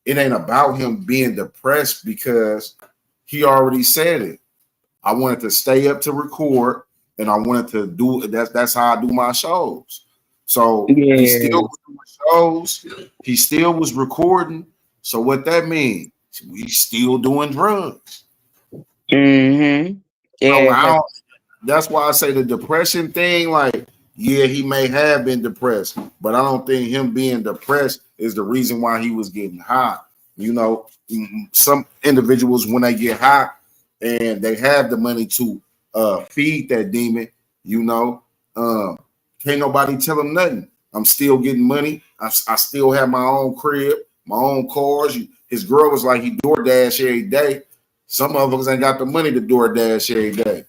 Speaker 4: it ain't about him being depressed because he already said it. I wanted to stay up to record and I wanted to do that's how I do my shows. So he still
Speaker 6: Yeah.
Speaker 4: was doing shows, he still was recording. So what that means, he's still doing drugs.
Speaker 6: Mm-hmm.
Speaker 4: So
Speaker 6: Yeah,
Speaker 4: I don't, that's why I say the depression thing, like, yeah, he may have been depressed, but I don't think him being depressed is the reason why he was getting high. Some individuals, when they get high and they have the money to feed that demon, can't nobody tell them nothing. I'm still getting money. I still have my own crib, my own cars. His girl was like, he DoorDash every day. Some of us ain't got the money to DoorDash every day.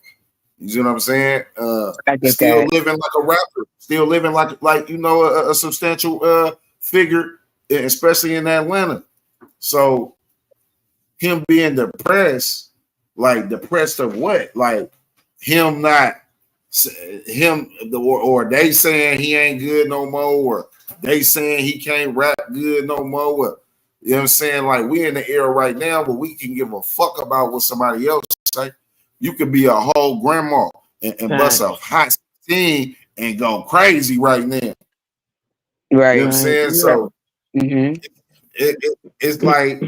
Speaker 4: You see what I'm saying?
Speaker 6: I get
Speaker 4: Still
Speaker 6: that.
Speaker 4: living like a rapper, still living like a substantial figure, especially in Atlanta. So him being depressed, like depressed of what? Like him not him or they saying he ain't good no more, or they saying he can't rap good no more. Or, you know what I'm saying? Like we in the era right now where we can give a fuck about what somebody else say. You could be a whole grandma and bust a hot scene and go crazy right now. You know what I'm
Speaker 6: Right.
Speaker 4: saying?
Speaker 5: Yeah.
Speaker 4: So
Speaker 6: Mm-hmm.
Speaker 4: it's like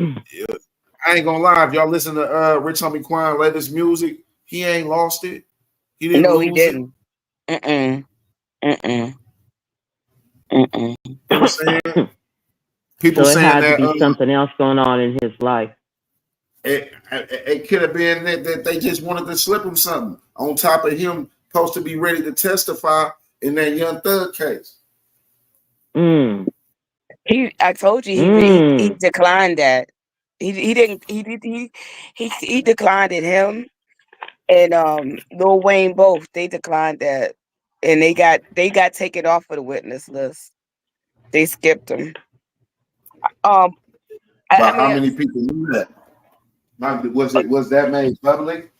Speaker 4: I ain't gonna lie. If y'all listen to Rich Homie Quan latest music, he ain't lost it. He didn't
Speaker 6: No, he
Speaker 4: lose it.
Speaker 6: didn't. Mm-mm. Mm-mm. Mm-mm.
Speaker 4: You know what I'm saying? People
Speaker 5: So it
Speaker 4: saying
Speaker 5: had to
Speaker 4: that
Speaker 5: be something else going on in his life.
Speaker 4: it could have been that they just wanted to slip him something on top of him supposed to be ready to testify in that Young Thug case.
Speaker 5: Mm.
Speaker 6: I told you he
Speaker 5: Mm.
Speaker 6: declined that. He didn't he declined it. Him and Lil Wayne both they declined that, and they got taken off of the witness list. They skipped them. Um, I
Speaker 4: But how
Speaker 6: mean,
Speaker 4: many people knew that? Was that made public?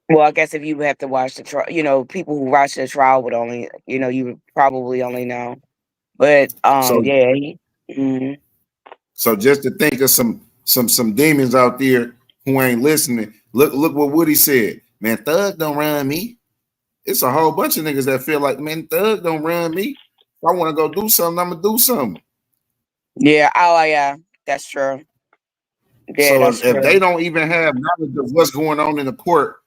Speaker 6: well, I guess if you have to watch the trial, people who watch the trial would only, you would probably only know. But
Speaker 4: So
Speaker 6: yeah, mhm.
Speaker 4: so just to think of some demons out there who ain't listening. Look what Woody said. Man, Thug don't run me. It's a whole bunch of niggas that feel like, man, Thug don't run me. If I want to go do something, I'm gonna do something.
Speaker 6: Yeah, oh yeah, that's true. Yeah,
Speaker 4: So
Speaker 6: that's
Speaker 4: if they
Speaker 6: true.
Speaker 4: don't even have knowledge of what's going on in the court,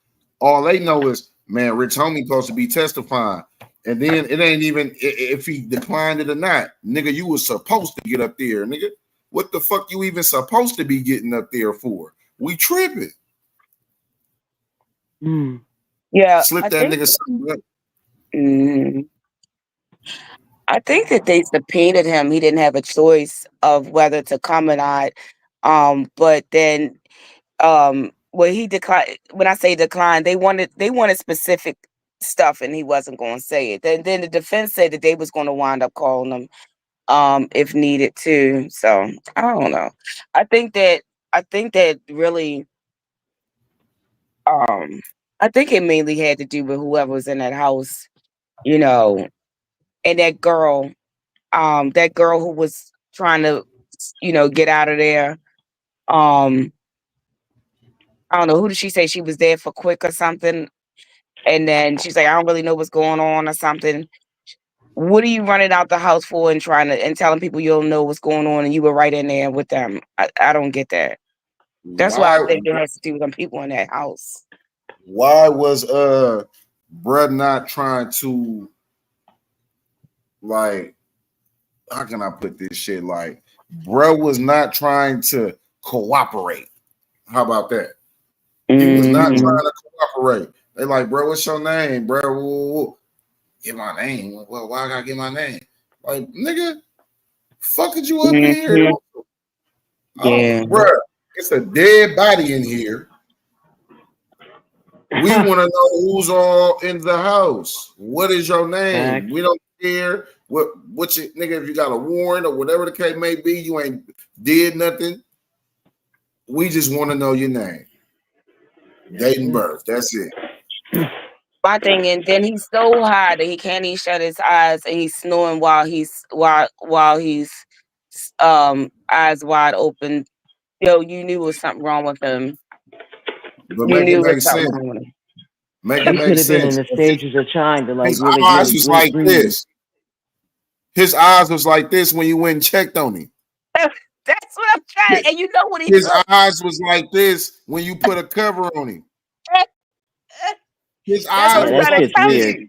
Speaker 4: all they know is, man, Rich Homie supposed to be testifying. And then it ain't even if he declined it or not. Nigga, you was supposed to get up there, nigga. What the fuck you even supposed to be getting up there for? We tripping.
Speaker 6: Yeah,
Speaker 4: Slip
Speaker 6: I
Speaker 4: that
Speaker 6: think.
Speaker 4: nigga something up.
Speaker 6: Mhm. I think that they subpoenaed him. He didn't have a choice of whether to come or not. But then when he declined, when I say declined, they wanted specific stuff, and he wasn't going to say it. Then the defense said that they was going to wind up calling him if needed to. So I don't know. I think that really um I think it mainly had to do with whoever was in that house, you know, and that girl who was trying to, get out of there. Um, I don't know, who did she say she was there for quick or something? And then she's like, I don't really know what's going on or something. What are you running out the house for and trying to and telling people you don't know what's going on and you were right in there with them? I don't get that. That's why I
Speaker 4: Why
Speaker 6: think it has to do with them people in that house.
Speaker 4: why was bruh not trying to, like, how can I put this shit? Like, bruh was not trying to cooperate. How about that? He was not trying
Speaker 6: Hmm.
Speaker 4: to cooperate. They like, bro, what's your name, bro? Whoa. Get my name. Well, why I gotta get my name? Like, nigga, fucked you up in here.
Speaker 6: Hmm. Yeah.
Speaker 4: Bro, it's a dead body in here. We want to know who's all in the house. What is your name?
Speaker 5: Facts.
Speaker 4: We don't care what you, nigga, if you got a warrant or whatever the case may be, you ain't did nothing. We just want to know your name, date and birth. That's it.
Speaker 6: My thing, and then he's so high that he can't even shut his eyes, and he's snoring while he's eyes wide open. Yo, you knew there was something wrong with him.
Speaker 4: But
Speaker 6: You
Speaker 4: make it
Speaker 6: knew there
Speaker 4: make
Speaker 6: was something
Speaker 4: sense.
Speaker 6: wrong with him.
Speaker 4: Make it
Speaker 5: He
Speaker 4: make
Speaker 5: could have been in
Speaker 4: sense.
Speaker 5: the stages of trying to like
Speaker 4: His
Speaker 5: really,
Speaker 4: eyes
Speaker 5: really,
Speaker 4: was
Speaker 5: really
Speaker 4: like
Speaker 5: breathe.
Speaker 4: this. His eyes was like this when you went and checked on him.
Speaker 6: That's what I'm trying to, and you know what he
Speaker 4: His
Speaker 6: looked.
Speaker 4: eyes was like this when you put a cover on him. His
Speaker 6: That's what
Speaker 4: eyes
Speaker 6: I'm
Speaker 5: Yeah,
Speaker 4: was
Speaker 5: that
Speaker 6: trying to
Speaker 4: like
Speaker 5: shit's
Speaker 6: tell
Speaker 4: this
Speaker 5: weird.
Speaker 6: you.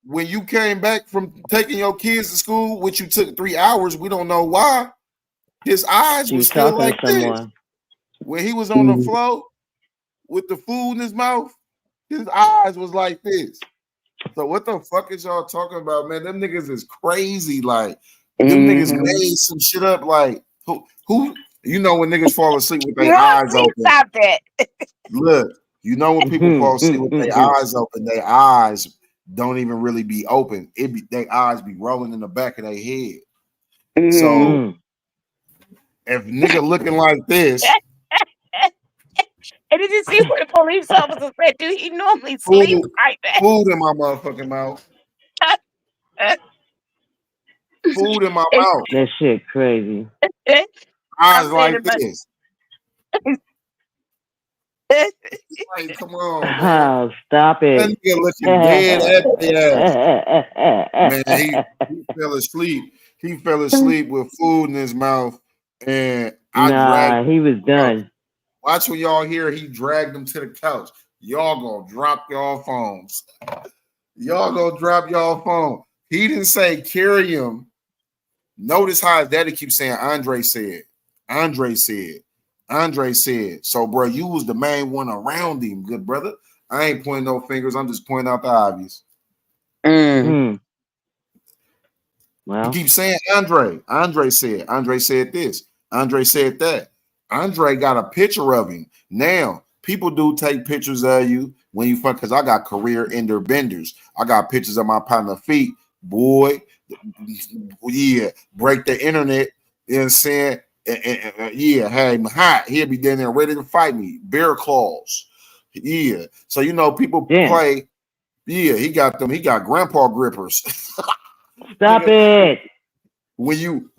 Speaker 4: when you came back from taking your kids to school, which you took 3 hours. We don't know why. His eyes
Speaker 5: She
Speaker 4: was
Speaker 5: was
Speaker 4: still
Speaker 5: talking to
Speaker 4: like this.
Speaker 5: someone.
Speaker 4: When he was on the floor with the food in his mouth, his eyes was like this. So what the fuck is y'all talking about, man? Them niggas is crazy. Like, them niggas
Speaker 6: Mm-hmm.
Speaker 4: made some shit up. Like, who you know when niggas fall asleep with their
Speaker 6: Girl,
Speaker 4: eyes
Speaker 6: please
Speaker 4: open?
Speaker 6: stop that.
Speaker 4: Look, you know when people fall asleep with their eyes open, their eyes don't even really be open. It be their eyes be rolling in the back of their head.
Speaker 6: Mm-hmm.
Speaker 4: So if nigga looking like this,
Speaker 6: And did you see what the police officer said? Do he normally sleep
Speaker 4: food,
Speaker 6: like that?
Speaker 4: food in my motherfucking mouth, food in my
Speaker 6: And-
Speaker 4: mouth,
Speaker 5: That shit crazy.
Speaker 6: I'm
Speaker 4: eyes
Speaker 6: saying
Speaker 4: like
Speaker 6: it, but
Speaker 4: this. Like, come on, man.
Speaker 5: Oh, stop
Speaker 4: That
Speaker 5: it.
Speaker 4: nigga looking dead at the ass. Man, he fell asleep. He fell asleep with food in his mouth, and I dragged
Speaker 5: Nah,
Speaker 4: him
Speaker 5: he was
Speaker 4: to the couch.
Speaker 5: done.
Speaker 4: Watch when y'all hear he dragged him to the couch. Y'all gonna drop y'all phones. Y'all gonna drop y'all phone. He didn't say carry him. Notice how his daddy keeps saying Andre said. Andre said. Andre said. So, bro, you was the main one around him, good brother. I ain't pointing no fingers. I'm just pointing out the obvious.
Speaker 5: Hmm.
Speaker 4: He
Speaker 5: Well,
Speaker 4: keeps saying Andre. Andre said. Andre said this. Andre said that. Andre got a picture of him. Now, People do take pictures of you when you fuck, because I got career ender benders. I got pictures of my partner feet, boy. Yeah, break the internet. You know what I'm saying? Yeah, had him hot. He'll be down there ready to fight me. Bear claws. Yeah. So you know, people play. Yeah, he got them. He got grandpa grippers.
Speaker 5: Stop it.
Speaker 4: When you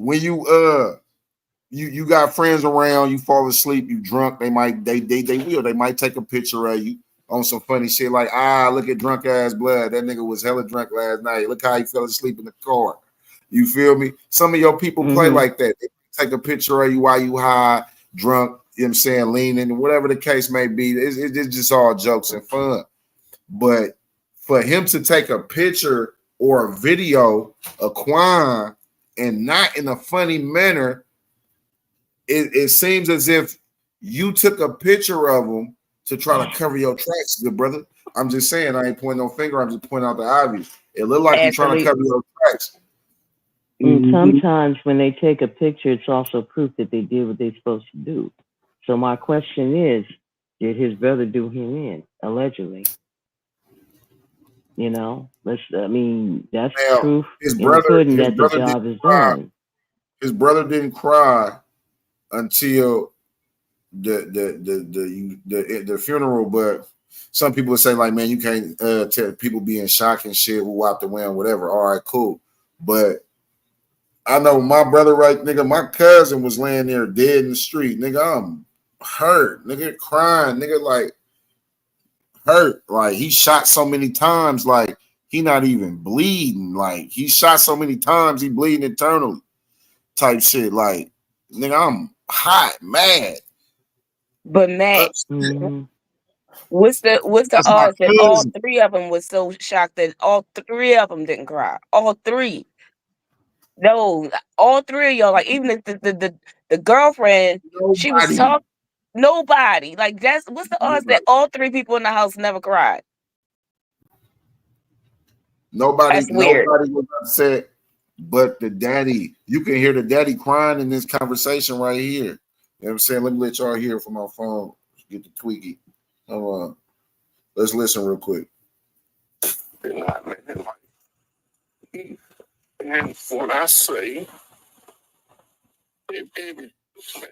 Speaker 4: got friends around, you fall asleep, you drunk, they might take a picture of you on some funny shit like, look at drunk ass blood. That nigga was hella drunk last night. Look how he fell asleep in the car. You feel me? Some of your people play like that. They take a picture of you while you high, drunk, you know what I'm saying, leaning, whatever the case may be. It's just all jokes and fun. But for him to take a picture or a video of Quan and not in a funny manner, it seems as if you took a picture of him to try to cover your tracks, good brother. I'm just saying, I ain't pointing no finger. I'm just pointing out the obvious. It looked like you're trying to cover your tracks.
Speaker 5: And sometimes when they take a picture, it's also proof that they did what they're supposed to do. So my question is, did his brother do him in? Allegedly. You know, that's proof
Speaker 4: his
Speaker 5: in the pudding that the
Speaker 4: brother
Speaker 5: job is done.
Speaker 4: His brother didn't cry until the funeral, but some people would say, like, man, you can't tell people be in shock and shit, who out the wind, whatever. All right, cool. But I know my brother, right, nigga, my cousin was laying there dead in the street. Nigga, I'm hurt. Nigga, crying. Nigga, like, hurt. Like, he shot so many times, like, he not even bleeding. Like, he shot so many times, he bleeding internally type shit. Like, nigga, I'm hot, mad.
Speaker 6: But Matt, what's the odds that all three of them was so shocked that all three of them didn't cry? All three. No, all three of y'all, like even the girlfriend, she was talking. Nobody. Like, what's the odds that all three people in the house never cried?
Speaker 4: Nobody was upset but the daddy. You can hear the daddy crying in this conversation right here. You know what I'm saying? Let me let y'all hear from my phone. Get the tweaky. Hold on. Let's listen real quick.
Speaker 7: And when I say, hey, baby,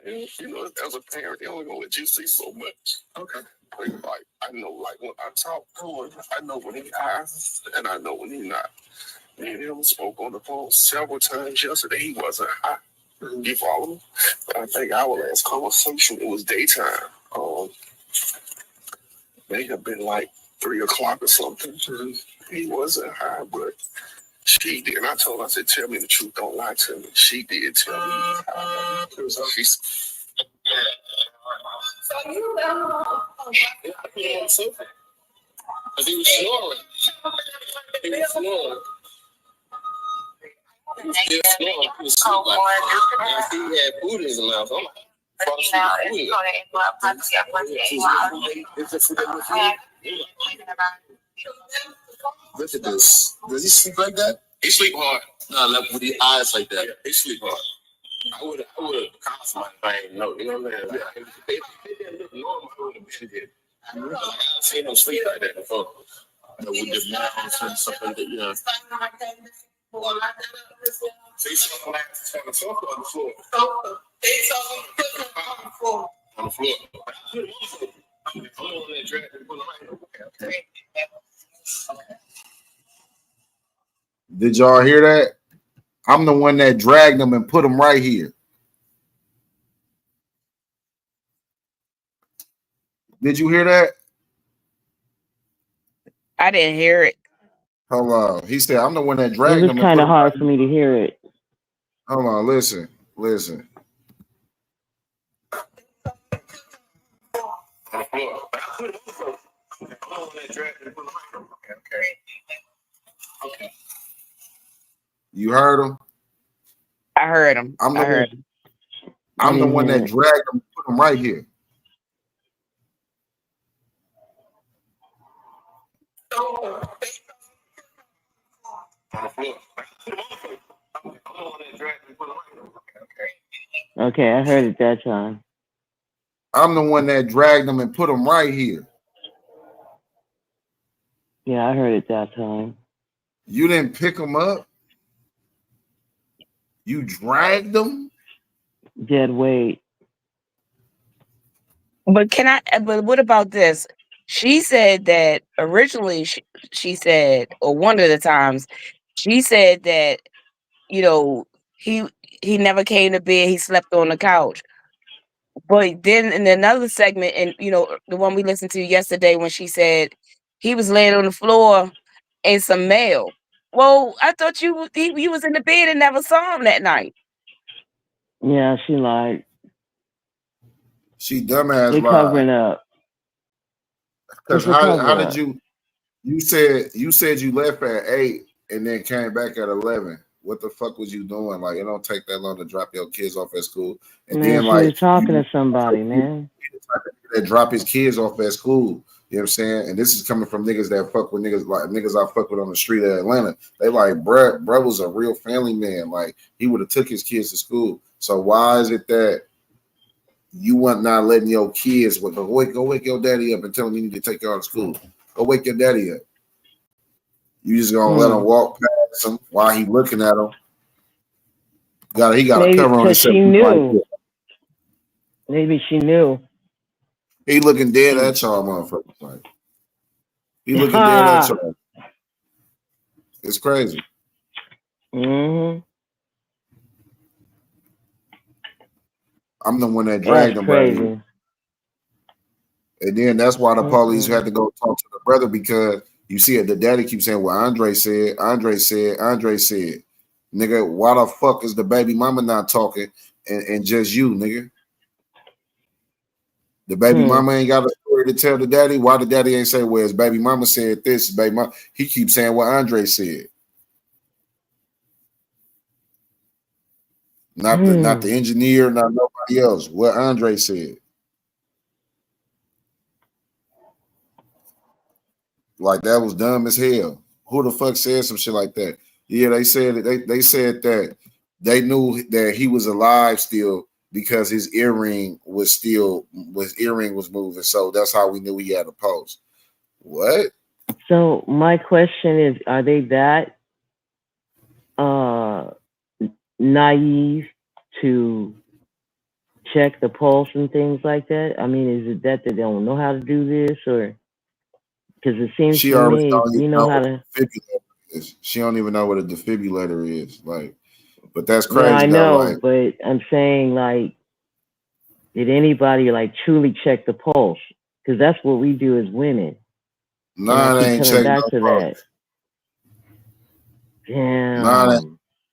Speaker 7: man, you know, as a parent, they only gonna let you see so much. Okay. Like, I know, like, when I talk to him, I know when he eyes and I know when he not. Me and him spoke on the phone several times yesterday. He wasn't hot. You follow me? But I think our last conversation, it was daytime. May have been like 3 o'clock or something. He wasn't high, but she did. And I told her, I said, tell me the truth, don't lie to me. She did tell me. So you because he was snoring. He was snoring. He was still snoring. He was sleeping. Like, he had food in his mouth. I'm look at this. Does he sleep like that? He sleep hard. No, like with his eyes like that. He sleep hard. I would have called somebody if I ain't know. You know what I'm saying? Like, if they didn't look normal, I would have been there. I've seen him sleep like that before. With the mouth and stuff like that, yeah. So you saw him on the sofa or on the floor? On the floor. I'm on that drag and put him right. Okay.
Speaker 4: Did y'all hear that? I'm the one that dragged them and put them right here. Did you hear that?
Speaker 6: I didn't hear it.
Speaker 4: Hold on. He said, I'm the one that dragged them.
Speaker 5: It was kind of hard for me to hear it.
Speaker 4: Hold on. Listen. Listen. Okay. You heard him?
Speaker 6: I heard him. I'm
Speaker 4: the one that dragged him, put him right here.
Speaker 5: Okay, I heard it that time.
Speaker 4: I'm the one that dragged them and put them right here.
Speaker 5: Yeah, I heard it that time.
Speaker 4: You didn't pick them up. You dragged them.
Speaker 5: Dead weight.
Speaker 6: But what about this? She said that originally she said, or one of the times, she said that, you know, he never came to bed, he slept on the couch. But then in another segment, and the one we listened to yesterday, when she said he was laying on the floor in some mail. Well, I thought you was in the bed and never saw him that night.
Speaker 5: Yeah, she lied.
Speaker 4: She dumbass
Speaker 5: They
Speaker 4: lied.
Speaker 5: covering up.
Speaker 4: Because how did you said you left at 8 and then came back at 11. What the fuck was you doing? Like, it don't take that long to drop your kids off at school. And
Speaker 5: Man,
Speaker 4: then
Speaker 5: she
Speaker 4: like
Speaker 5: was talking to somebody, man.
Speaker 4: That drop his kids off at school. You know what I'm saying? And this is coming from niggas that fuck with niggas like niggas I fuck with on the street of Atlanta. They like, bruh was a real family man. Like, he would have took his kids to school. So why is it that you want not letting your kids go wake your daddy up and tell him you need to take y'all to school? Go wake your daddy up. You just gonna let him walk past him while he looking at him. He got a cover on his
Speaker 5: she knew. Maybe she knew.
Speaker 4: He looking dead at y'all, motherfuckers. Like, he looking dead at y'all. It's crazy.
Speaker 5: Mm-hmm.
Speaker 4: I'm the one that dragged him right here. And then that's why the police had to go talk to the brother, because you see it, the daddy keeps saying, well, Andre said. Nigga, why the fuck is the baby mama not talking and just you, nigga? The baby mama ain't got a story to tell the daddy. Why the daddy ain't say, well, his baby mama said this, baby mama? He keeps saying what Andre said. Not the engineer, not nobody else. What Andre said. Like, that was dumb as hell. Who the fuck said some shit like that? Yeah, they said they said that they knew that he was alive still because his earring was moving. So that's how we knew he had a pulse. What?
Speaker 5: So my question is, are they that naive to check the pulse and things like that? I mean, is it that they don't know how to do this, or because it seems to me you know how to.
Speaker 4: She don't even know what a defibrillator is. Like, but that's crazy.
Speaker 5: Yeah, I know,
Speaker 4: like,
Speaker 5: but I'm saying, like, did anybody like truly check the pulse? Because that's what we do as women.
Speaker 4: Nah, they ain't checking no pulse.
Speaker 5: Damn.
Speaker 4: Nah,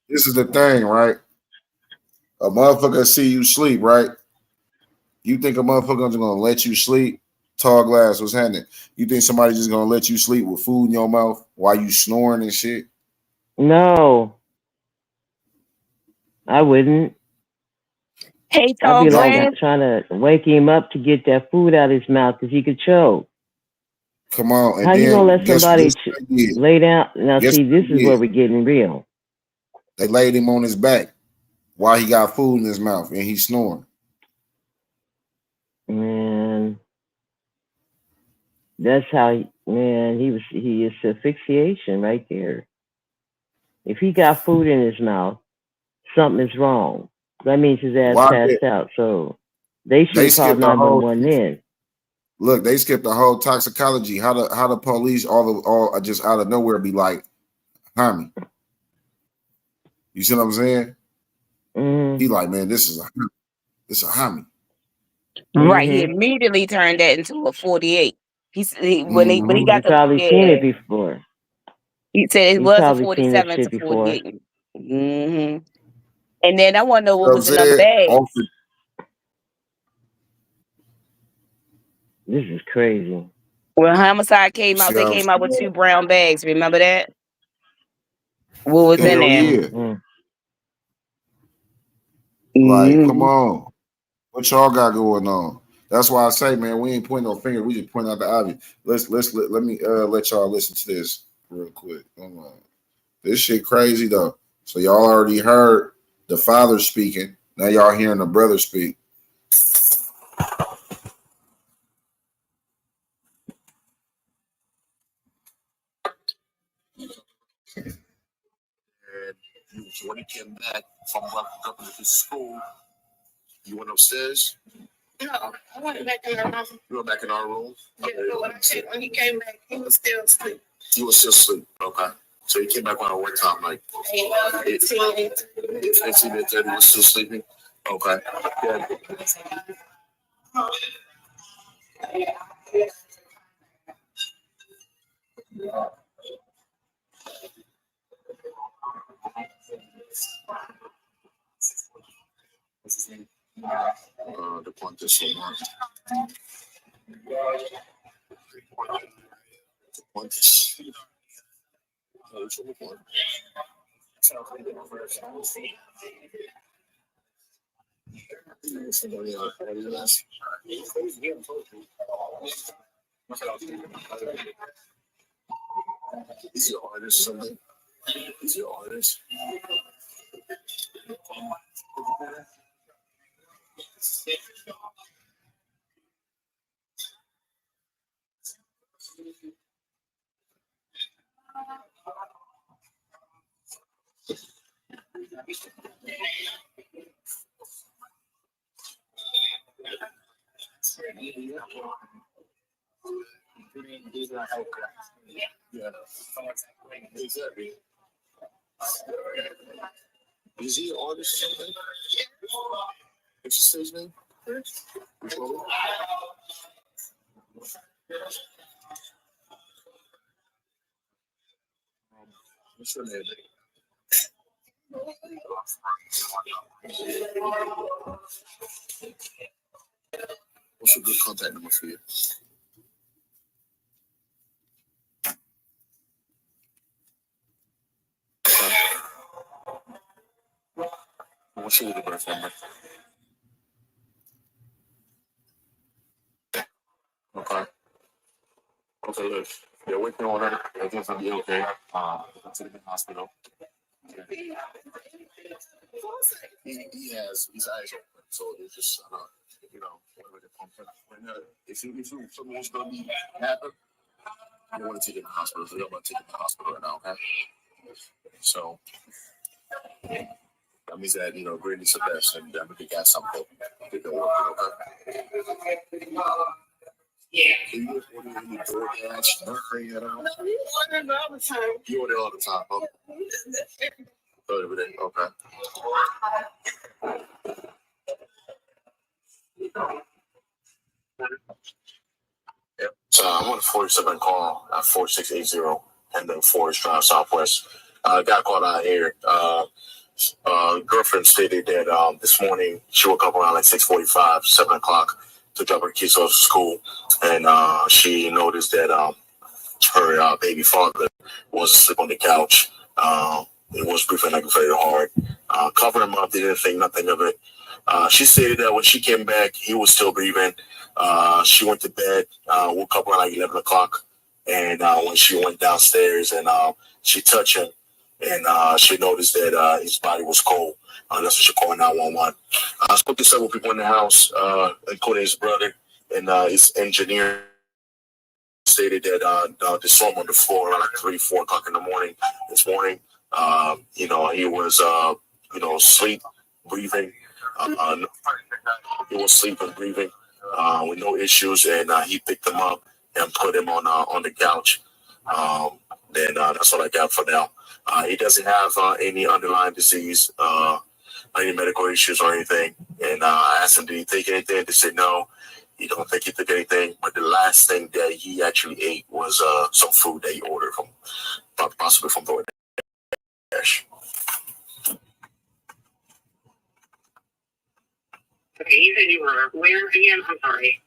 Speaker 4: this is the thing, right? A motherfucker see you sleep, right? You think a motherfucker's gonna let you sleep? Tall glass, what's happening? You think somebody just gonna let you sleep with food in your mouth while you snoring and shit?
Speaker 5: No, I wouldn't.
Speaker 6: Hey,
Speaker 5: I'd be like,
Speaker 6: Grand.
Speaker 5: I'm trying to wake him up to get that food out of his mouth because he could choke.
Speaker 4: Come on. And
Speaker 5: how you gonna let somebody lay down? Now, see, this is where we're getting real.
Speaker 4: They laid him on his back while he got food in his mouth and he's snoring.
Speaker 5: Man, that's how, he is asphyxiation right there. If he got food in his mouth, something is wrong. That means his ass passed out. So they should call 911 then.
Speaker 4: Look, they skipped the whole toxicology. How the police all just out of nowhere be like, Tommy. You see what I'm saying?
Speaker 5: Mm-hmm.
Speaker 4: He like, man, this is a homie.
Speaker 6: Right, he immediately turned that into a 48. When he got
Speaker 5: the probably seen it before.
Speaker 6: He said it was a 47 to 48. Mm-hmm. And then I want to know what was in the bag.
Speaker 5: This is crazy.
Speaker 6: When homicide came out, they came out with 2 brown bags. Remember that? What was in there?
Speaker 4: Yeah. Like, come on. What y'all got going on? That's why I say, man, we ain't pointing no finger. We just point out the obvious. Let me let y'all listen to this real quick. Hold on. This shit crazy though. So y'all already heard the father speaking. Now y'all hearing the brother speak.
Speaker 7: So when he came back from going to school, you went upstairs? No, I went back in our room. You went back in our room? Yeah, okay. But when he came back, he was still asleep. He was still asleep, okay. So he came back on what time, like 15, 30, was still sleeping? Okay. Yeah. What's his name? The Quan this one. Is your artist something? Is your artist? Yeah. Exactly. Is he an artist or something? What's his stage name? What's your name? What's a good contact number for you? What's your birth number? Okay. Okay, look. They're working on it. Everything's gonna be okay. Go to the hospital. He has his eyes open, so it's just whatever the comfort. If someone's gonna be happen, you want to take him to the hospital. So you're about to take him to the hospital right now, okay? So that means that greatness the best, and we got something to go with, okay? Yeah. Do you order any DoorDash, nothing at all? No, we order all the time. You order all the time, huh? Every day, okay. Yep. So I'm on 47 call at 4680 and then Forest Drive Southwest. Got caught out here. Girlfriend stated that this morning she woke up around like 6:45, 7 o'clock to drop her kids off to school, and she noticed that her baby father was asleep on the couch. It was breathing like very hard. Covered him up, they didn't think nothing of it. She stated that when she came back, he was still breathing. She went to bed, woke up around like 11 o'clock, and when she went downstairs and she touched him, and she noticed that his body was cold. That's what she called 911. I spoke to several people in the house, including his brother and his engineer. Stated that they saw him on the floor around like 3, 4 o'clock in the morning this morning. He was, sleep, breathing. He was sleeping, breathing with no issues, and he picked him up and put him on the couch. Then that's all I got for now. He doesn't have any underlying disease, any medical issues or anything. And I asked him, did he take anything? They said no. He don't think he took anything. But the last thing that he actually ate was some food that he ordered from, possibly from DoorDash.
Speaker 8: Okay, you said you were where again? I'm sorry.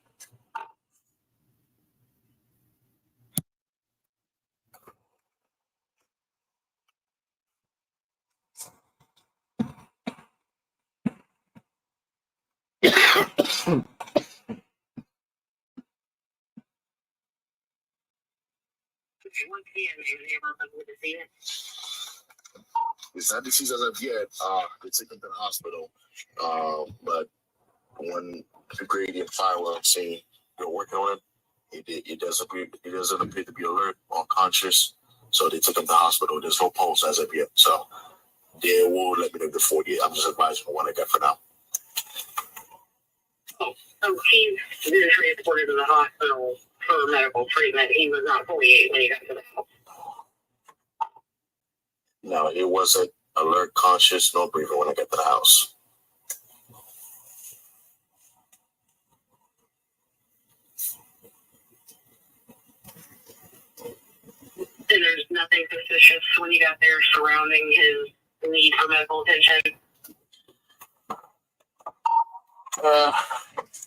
Speaker 8: What PM is able to see it?
Speaker 7: It's not deceased as of yet. They took him to the hospital. But when the gradient firework scene, they're working on him. It doesn't appear to be alert or conscious. So they took him to the hospital. There's no pulse as of yet. So they will let me know before. I'm just advising on what I got for now.
Speaker 8: Oh, so he's been transported to the hospital for medical treatment. He was not 48 when he got to the house.
Speaker 7: No, it wasn't alert, conscious, no breathing when I got to the house.
Speaker 8: And there's nothing suspicious when you got there surrounding his need for medical attention.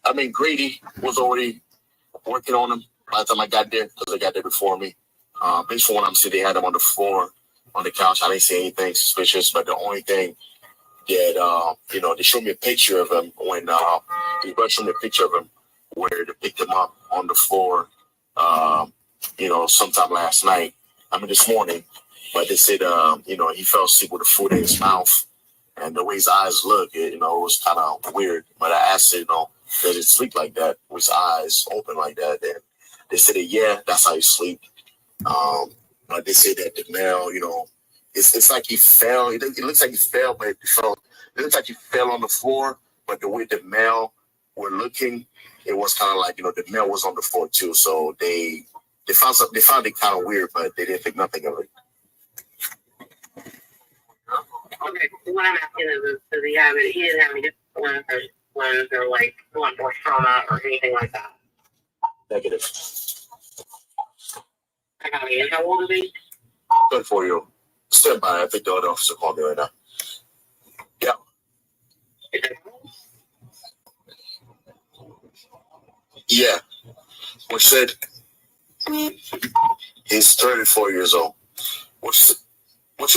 Speaker 7: I mean, Grady was already working on him by the time I got there because they got there before me. Before when I'm sitting, they had him on the floor, on the couch. I didn't see anything suspicious, but the only thing that, they showed me a picture of him when they showed me a picture of him where they picked him up on the floor, sometime last night. I mean, this morning, but they said, he fell asleep with the food in his mouth. And the way his eyes look, it was kind of weird. But I asked, does it sleep like that with his eyes open like that? And they said, yeah, that's how you sleep. But they said that the male, it's like he fell. It looks like he fell, but it looks like he fell on the floor. But the way the male were looking, it was kind of like, the male was on the floor too. So they found it kind of weird, but they didn't think nothing of it.
Speaker 8: Okay, what I'm asking is, does he have it? He didn't have any disciplines or like blunt force trauma or anything like that.
Speaker 7: Negative.
Speaker 8: I got it. How old is he?
Speaker 7: 34-year-old. Stand by. I think the other officer called me right now. Yeah. Yeah. Which said he's 34 years old.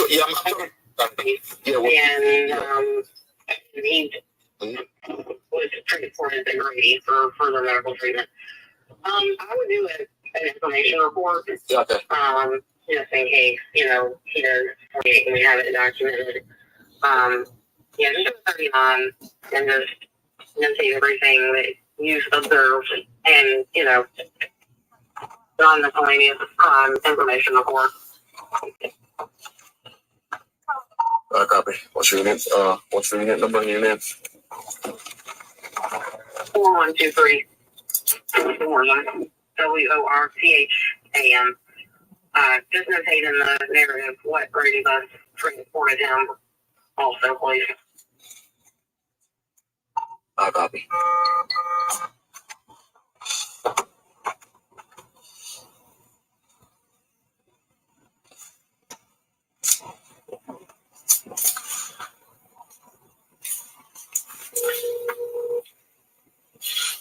Speaker 7: Yeah,
Speaker 8: and he was transported to Grady for further medical treatment. I would do an information report.
Speaker 7: Okay.
Speaker 8: Just in case, he does 48 and we have it documented. Just do a 39 and just notate everything that you observed and, non-miscellaneous information report.
Speaker 7: Copy. What's your unit? What's your unit number? Unit
Speaker 8: 4123. WORCHAM. Just notate in the narrative what Grady Bus transported him. Also, please.
Speaker 7: Copy.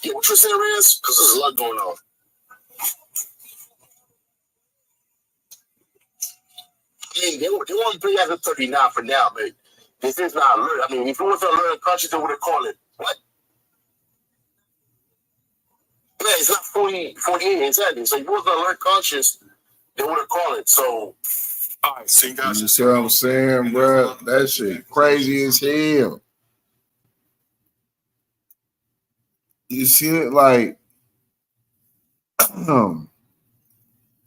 Speaker 7: Yeah, what you're saying is, because there's a lot going on. I mean, they want to play as a 39 for now, but this is not alert. I mean, if it was alert conscious, they would have called it. What? Yeah, it's not 48 exactly. So if it was alert conscious, they would have called it. So,
Speaker 1: all right, so you guys
Speaker 4: You see what I'm saying, bro? That shit crazy as hell. You see it like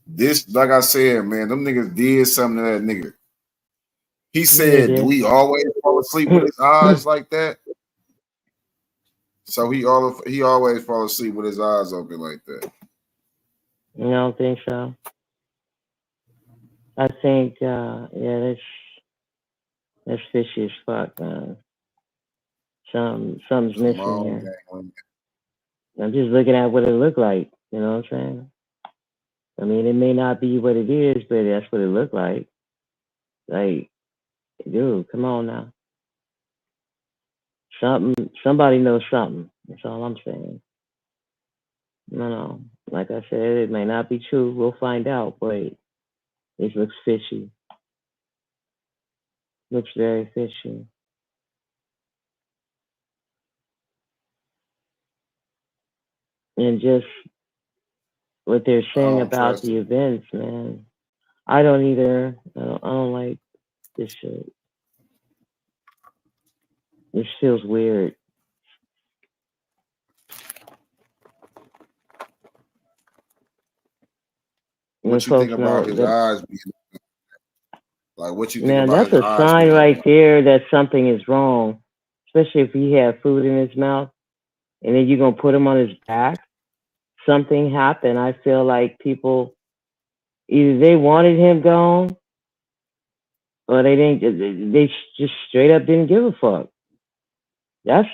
Speaker 4: this, like I said, man, them niggas did something to that nigga. He said, do we always fall asleep with his eyes like that? So he always fall asleep with his eyes open like that.
Speaker 5: I don't think so. I think, that's fishy as fuck, man. Something's missing here. I'm just looking at what it looked like. You know what I'm saying? I mean, it may not be what it is, but that's what it looked like. Like, dude, come on now. Somebody knows something. That's all I'm saying. No. Like I said, it may not be true. We'll find out, but it looks fishy. Looks very fishy. And just what they're saying about the events, man. I don't either. I don't like this shit. This feels weird.
Speaker 4: What you think about his eyes being Like, what you think
Speaker 5: Now
Speaker 4: about
Speaker 5: that's
Speaker 4: his
Speaker 5: a
Speaker 4: eyes
Speaker 5: sign
Speaker 4: being
Speaker 5: right
Speaker 4: open?
Speaker 5: there that something is wrong, especially if he had food in his mouth and then you're gonna put him on his back. Something happened. I feel like people either they wanted him gone or they didn't. They just straight up didn't give a fuck. That's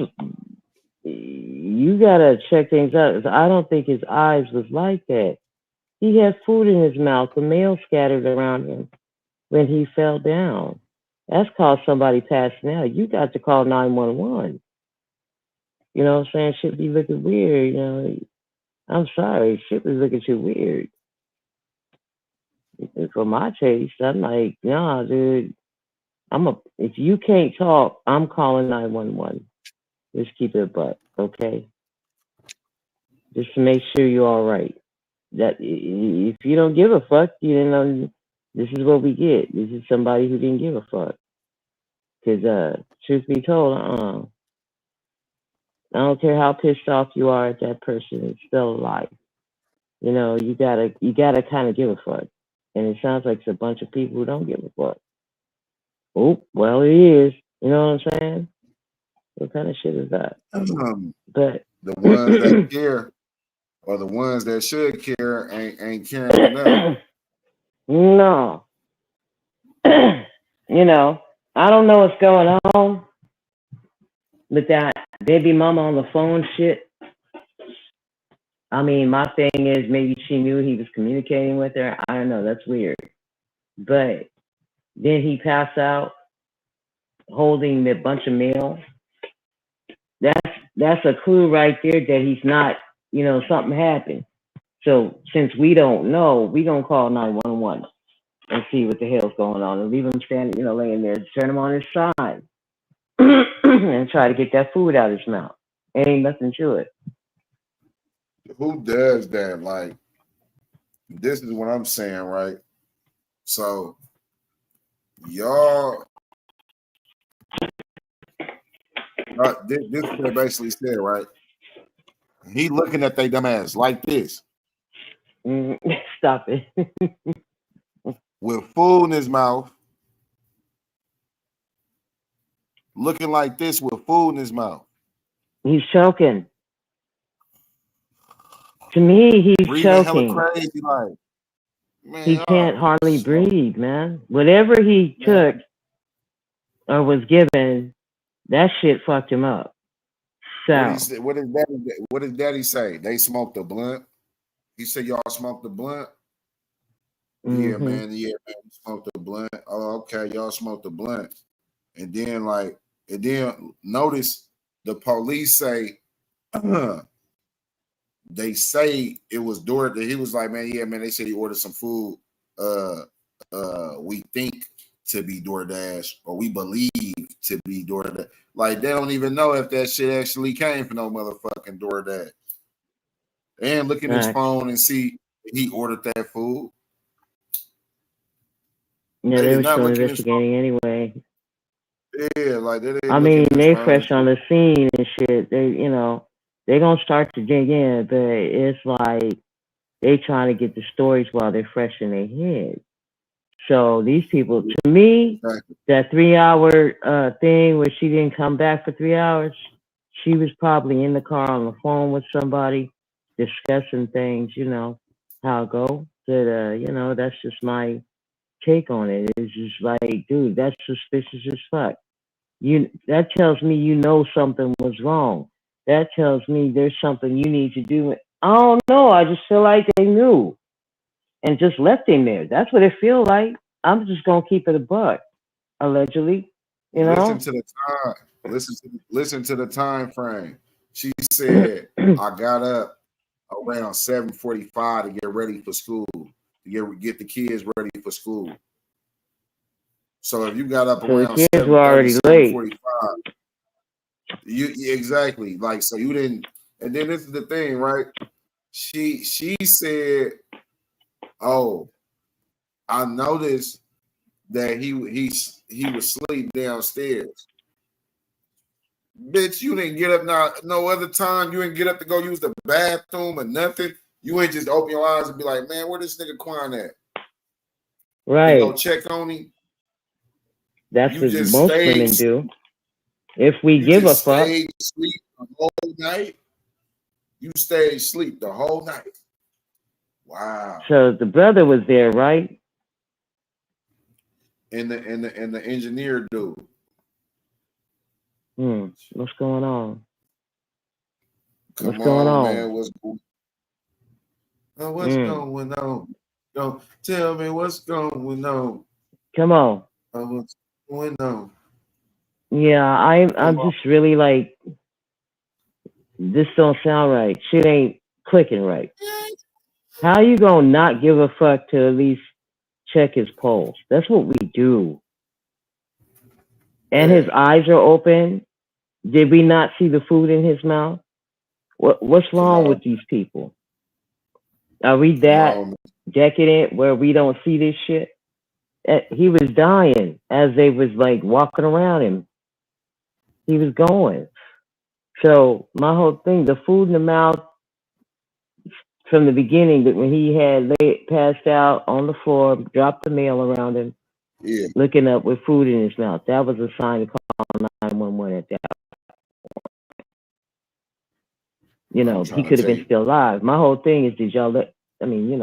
Speaker 5: you gotta check things out. I don't think his eyes was like that. He had food in his mouth. The mail scattered around him when he fell down. That's called somebody passing out. You got to call 911. You know what I'm saying? Shit be looking weird. You know, I'm sorry. Shit be looking too weird. For my taste, I'm like, nah, dude. If you can't talk, I'm calling 911. Just keep it a buck, okay? Just to make sure you're all right. That if you don't give a fuck, you know, this is what we get. This is somebody who didn't give a fuck. Because truth be told, I don't care how pissed off you are at that person, it's still alive. You know, you gotta kind of give a fuck. And it sounds like it's a bunch of people who don't give a fuck. Oh, well, it is. You know what I'm saying? What kind of shit is that? But
Speaker 4: The ones that care or the ones that should care ain't caring enough.
Speaker 5: no, you know, I don't know what's going on with that baby mama on the phone shit. I mean, my thing is maybe she knew he was communicating with her. I don't know. That's weird. But then he passed out holding a bunch of mail. That's a clue right there that he's not, you know, something happened. So since we don't know, we gonna call 911 and see what the hell's going on and leave him standing, you know, laying there, turn him on his side and try to get that food out of his mouth. Ain't nothing to it.
Speaker 4: Who does that? Like, this is what I'm saying, right? So y'all, this is what they basically said, right? He looking at they dumb ass like this
Speaker 5: Stop it.
Speaker 4: with food in his mouth, looking like this with food in his mouth.
Speaker 5: He's choking. To me, he's
Speaker 4: Breathing hella
Speaker 5: choking.
Speaker 4: crazy, like, man,
Speaker 5: He can't hardly
Speaker 4: slow.
Speaker 5: breathe, man. Whatever he took or was given, that shit fucked him up. So
Speaker 4: What he said? What did Daddy say? They smoked a blunt. He said, "Y'all smoked the blunt." Yeah, man. Yeah, man. We smoked the blunt. Oh, okay. Y'all smoked the blunt. And then notice the police say, they say it was Door. He was like, man, yeah, man. They said he ordered some food. We think to be DoorDash, or we believe to be DoorDash. Like, they don't even know if that shit actually came from no motherfucking DoorDash. And look at his phone and see he ordered that food.
Speaker 5: yeah, they were still investigating anyway.
Speaker 4: Yeah, like they didn't
Speaker 5: I
Speaker 4: look
Speaker 5: mean,
Speaker 4: at his
Speaker 5: they
Speaker 4: phone.
Speaker 5: fresh on the scene and shit. They, you know, they gonna start to dig in, but it's like they trying to get the stories while they're fresh in their head. So these people, to me, that 3 hour thing where she didn't come back for 3 hours, she was probably in the car on the phone with somebody discussing things, you know, how it go. That you know, that's just my take on it. It's just like, dude, that's suspicious as fuck. That tells me you know something was wrong. That tells me there's something you need to do. I don't know. I just feel like they knew and just left him there. That's what it feel like. I'm just gonna keep it a buck, allegedly. You know.
Speaker 4: Listen to the time. Listen to the time frame. She said, "I got up around 7:45 to get ready for school, to get the kids ready for school." So if you got up
Speaker 5: So the
Speaker 4: around
Speaker 5: kids were already
Speaker 4: 7:45, you exactly, like, so you didn't. And then this is the thing, right? She said, "Oh, I noticed that he was asleep downstairs." Bitch, you didn't get up no other time. You didn't get up to go use the bathroom or nothing. You ain't just open your eyes and be like, man, where this nigga Quan at?
Speaker 5: Right.
Speaker 4: And go check on him.
Speaker 5: That's
Speaker 4: You
Speaker 5: what
Speaker 4: just
Speaker 5: most
Speaker 4: stayed.
Speaker 5: women do. If we
Speaker 4: You
Speaker 5: give a
Speaker 4: just
Speaker 5: fuck.
Speaker 4: stayed asleep the whole night. You stayed asleep the whole night. Wow.
Speaker 5: So the brother was there, right?
Speaker 4: And the engineer dude.
Speaker 5: What's going on?
Speaker 4: Come
Speaker 5: What's going
Speaker 4: on,
Speaker 5: on?
Speaker 4: man. What's going on? Don't tell me what's going on.
Speaker 5: Come on.
Speaker 4: What's going on?
Speaker 5: Yeah, I'm just really like, this don't sound right. Shit ain't clicking right. How you gonna not give a fuck to at least check his pulse? That's what we do. And his eyes are open. Did we not see the food in his mouth? What's wrong with these people? Are we that decadent where we don't see this shit? He was dying as they was like walking around him. He was going. So my whole thing, the food in the mouth from the beginning, that when he had passed out on the floor, dropped the mail around him, looking up with food in his mouth, that was a sign to call 911 at that. He could have been still alive. My whole thing is, did y'all let? I mean,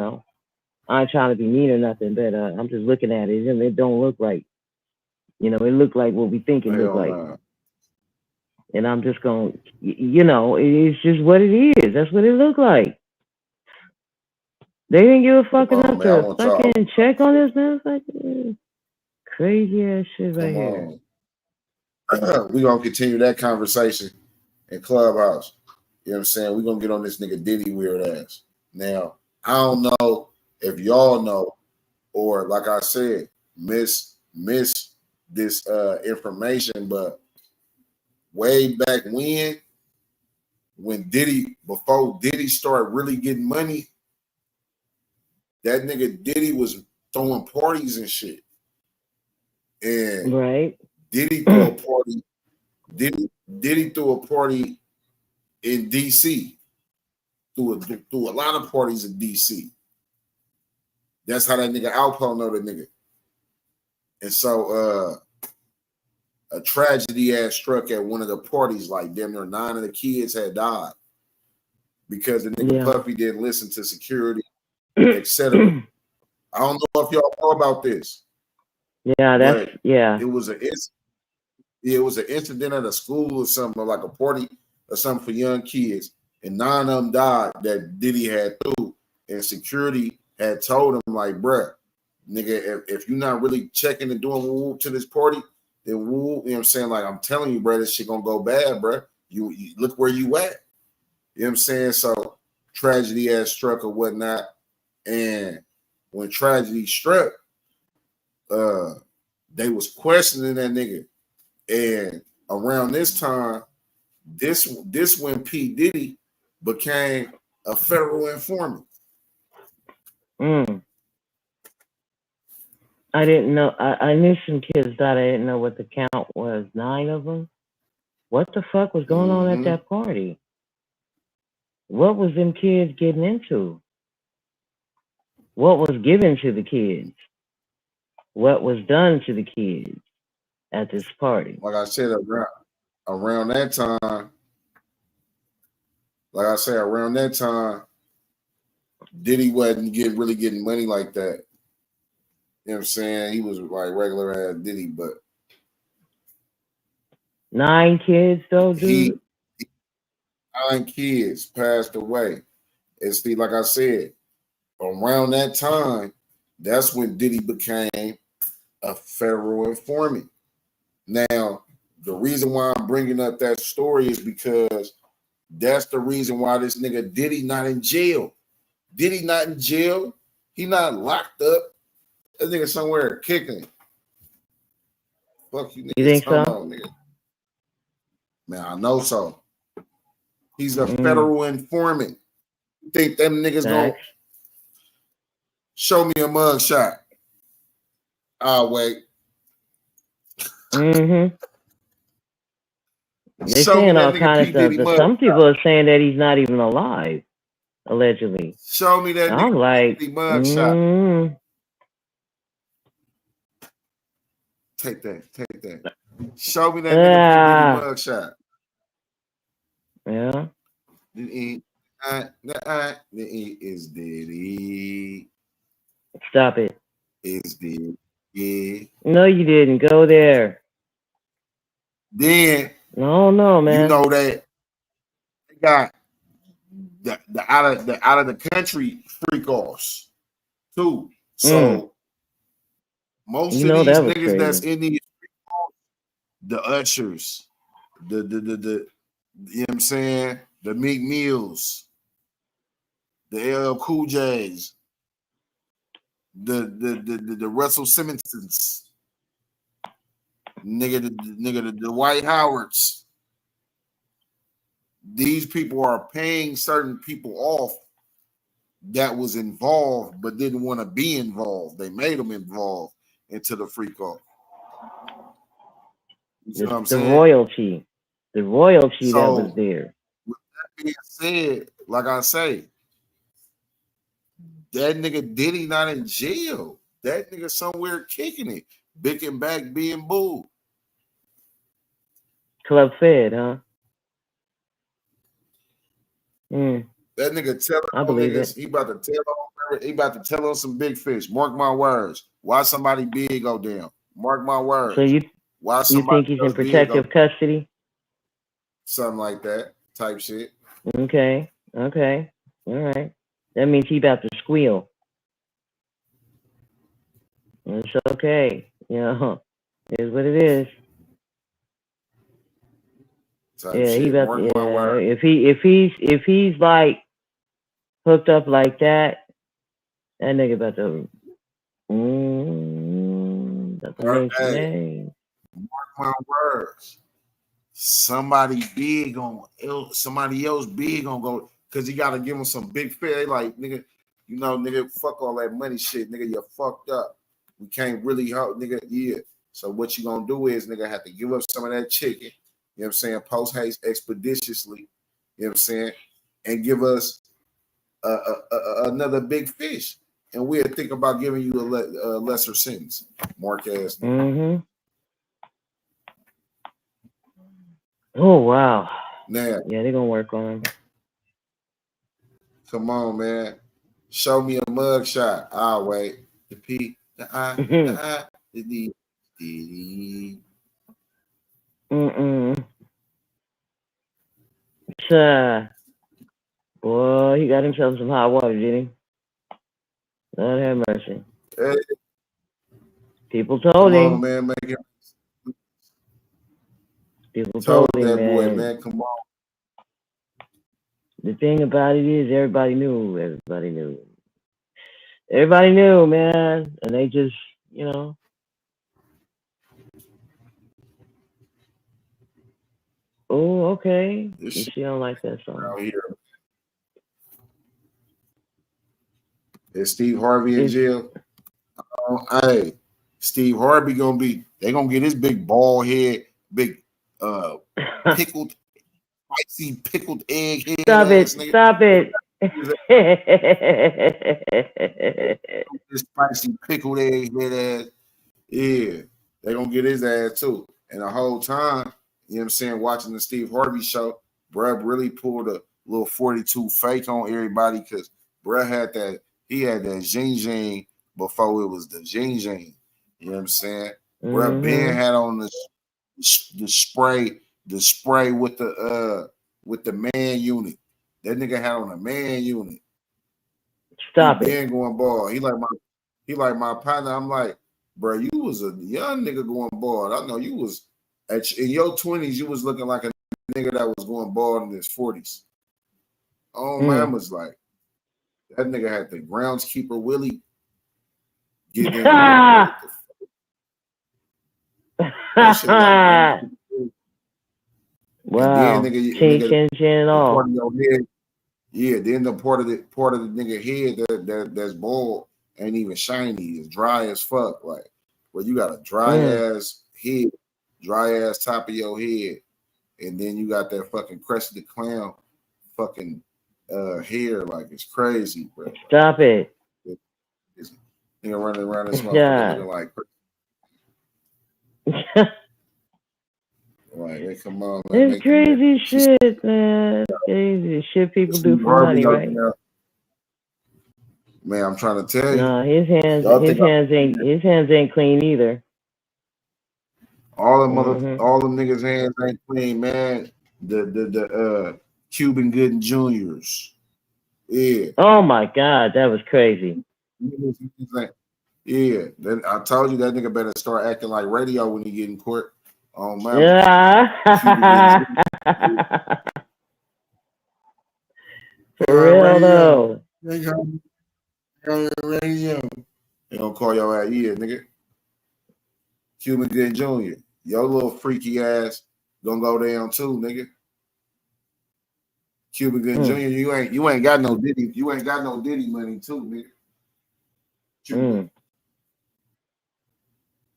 Speaker 5: I ain't trying to be mean or nothing, but I'm just looking at it and it don't look right. It looked like what we think it looked like. And I'm just going, it's just what it is. That's what it looked like. They didn't give a fuck enough to fucking check on this, man. It's like crazy ass shit right here.
Speaker 4: We're going to continue that conversation in Clubhouse. You know what I'm saying? We're going to get on this nigga Diddy weird ass. Now, I don't know if y'all know, or like I said, miss this information, but way back when before Diddy started really getting money, that nigga Diddy was throwing parties and shit. And Diddy threw a party. Diddy threw a party in DC. Threw a lot of parties in DC. That's how that nigga Alpo know the nigga. And so a tragedy had struck at one of the parties, like damn near 9 of the kids had died because the nigga Puffy didn't listen to security, etc. I don't know if y'all know about this.
Speaker 5: Yeah,
Speaker 4: It was an incident at a school or something, like a party or something for young kids, and 9 of them died that Diddy had through, and security had told him, like, bruh, nigga, if you're not really checking and doing woo to this party, then woo, you know what I'm saying? Like, I'm telling you, bruh, this shit gonna go bad, bruh. You look where you at. You know what I'm saying? So tragedy had struck or whatnot. And when tragedy struck, they was questioning that nigga. And around this time, this when P. Diddy became a federal informant.
Speaker 5: I didn't know. I knew some kids died. I didn't know what the count was. 9 of them? What the fuck was going on at that party? What was them kids getting into? What was given to the kids? What was done to the kids at this party?
Speaker 4: Like I said, around that time, Diddy wasn't really getting money like that. You know what I'm saying? He was like regular ass Diddy, but
Speaker 5: 9 kids though, dude.
Speaker 4: 9 kids passed away. And see, like I said, around that time, that's when Diddy became a federal informant. Now, the reason why I'm bringing up that story is because that's the reason why this nigga Diddy not in jail. Diddy not in jail. He not locked up. That nigga somewhere kicking. Fuck you niggas.
Speaker 5: You think so?
Speaker 4: Nigga. Man, I know so. He's a federal informant. You think them niggas gonna show me a mugshot? I'll wait.
Speaker 5: They're saying all kind of stuff. Some people are saying that he's not even alive, allegedly.
Speaker 4: Show me that
Speaker 5: I'm like,
Speaker 4: mugshot. Take that. Show me that nigga P. Diddy mugshot.
Speaker 5: Yeah.
Speaker 4: The E is Diddy.
Speaker 5: Stop it.
Speaker 4: Is Diddy. Yeah.
Speaker 5: No, you didn't go there.
Speaker 4: Then
Speaker 5: No, man.
Speaker 4: You know that they got the out of the country freak offs too. So most of these niggas crazy. That's in these freak offs, the Ushers, the you know what I'm saying, the Meek Mills, the LL Cool J's, the Russell Simmonsons, the White Howards. These people are paying certain people off that was involved but didn't want to be involved. They made them involved into the freak off. You know what I'm saying?
Speaker 5: The royalty that was there.
Speaker 4: With that being said, like I say, that nigga Diddy not in jail. That nigga somewhere kicking it, big and back being booed.
Speaker 5: Club Fed, huh?
Speaker 4: That nigga telling niggas he about to tell on some big fish. Mark my words. Why somebody big go down? Mark my words.
Speaker 5: So you think he's in protective custody?
Speaker 4: Something like that type shit.
Speaker 5: Okay. All right. That means he about to squeal. It's okay. You know, it is what it is. He about to, if he's like hooked up like that nigga about to name.
Speaker 4: Mark my words. Somebody else big gonna go, because he gotta give him some big fare. Like, nigga, nigga, fuck all that money shit, nigga, you're fucked up. We can't really help, nigga. Yeah. So what you gonna do is, nigga, have to give up some of that chicken. You know what I'm saying? Post haste expeditiously. You know what I'm saying? And give us another big fish, and we'll think about giving you a lesser sentence. Mark ass.
Speaker 5: Oh wow.
Speaker 4: Now,
Speaker 5: yeah, they're gonna work on him.
Speaker 4: Come on, man. Show me a mugshot. I'll wait. The P, the I, the I, the D, D.
Speaker 5: Boy, he got himself some hot water, didn't he? Lord have mercy.
Speaker 4: Hey.
Speaker 5: People told him.
Speaker 4: Come on, man. Make it.
Speaker 5: People told him,
Speaker 4: that
Speaker 5: man.
Speaker 4: Boy, man. Come on.
Speaker 5: The thing about it is, everybody knew, man, and they just, oh, okay. She don't like that song.
Speaker 4: Here. Is Steve Harvey in jail? Hey, Steve Harvey they gonna get his big bald head, big pickled, spicy pickled egg head.
Speaker 5: Stop it.
Speaker 4: This spicy pickled egg head ass. Yeah, they gonna get his ass too. And the whole time, you know what I'm saying, watching the Steve Harvey show, bruh really pulled a little 42 fake on everybody, because bruh had that Jing Jing before it was the Jing Jing. You know what I'm saying? Bruh Ben had on the spray with the man unit. That nigga had on a man unit.
Speaker 5: Stop it.
Speaker 4: Ben going bald. He like my partner. I'm like, bro, you was a young nigga going bald. I know you was in your 20s. You was looking like a nigga that was going bald in his 40s. Oh, man was like, that nigga had the groundskeeper Willie get in.
Speaker 5: Wow. Chin all.
Speaker 4: Yeah, then the part of the nigga head that's bald ain't even shiny. It's dry as fuck. Like, well, you got a dry ass head, dry ass top of your head, and then you got that fucking Crested the Clown fucking hair. Like, it's crazy, bro.
Speaker 5: Stop it.
Speaker 4: Nigga running around this motherfucker looking like. Like, come on, man,
Speaker 5: It's
Speaker 4: make them that.
Speaker 5: crazy shit, man. It's crazy shit people do
Speaker 4: Steve
Speaker 5: for
Speaker 4: Harvey
Speaker 5: money,
Speaker 4: out
Speaker 5: right?
Speaker 4: there. Man, I'm trying to tell you.
Speaker 5: No, his
Speaker 4: Y'all think
Speaker 5: his hands ain't clean either.
Speaker 4: all them
Speaker 5: Mm-hmm.
Speaker 4: all them niggas' hands ain't clean, man. The Cuban Gooden Juniors. Yeah.
Speaker 5: Oh my God, that was crazy.
Speaker 4: Yeah. Then I told you that nigga better start acting like radio when he get in court. Oh mama.
Speaker 5: Yeah. For real though.
Speaker 4: They on the radio. They don't call your ass, yeah, nigga. Cuban Good Jr. Your little freaky ass gonna go down too, nigga. Cuban Good Jr. You ain't got no Diddy. You ain't got no Diddy money too, nigga. Cuban.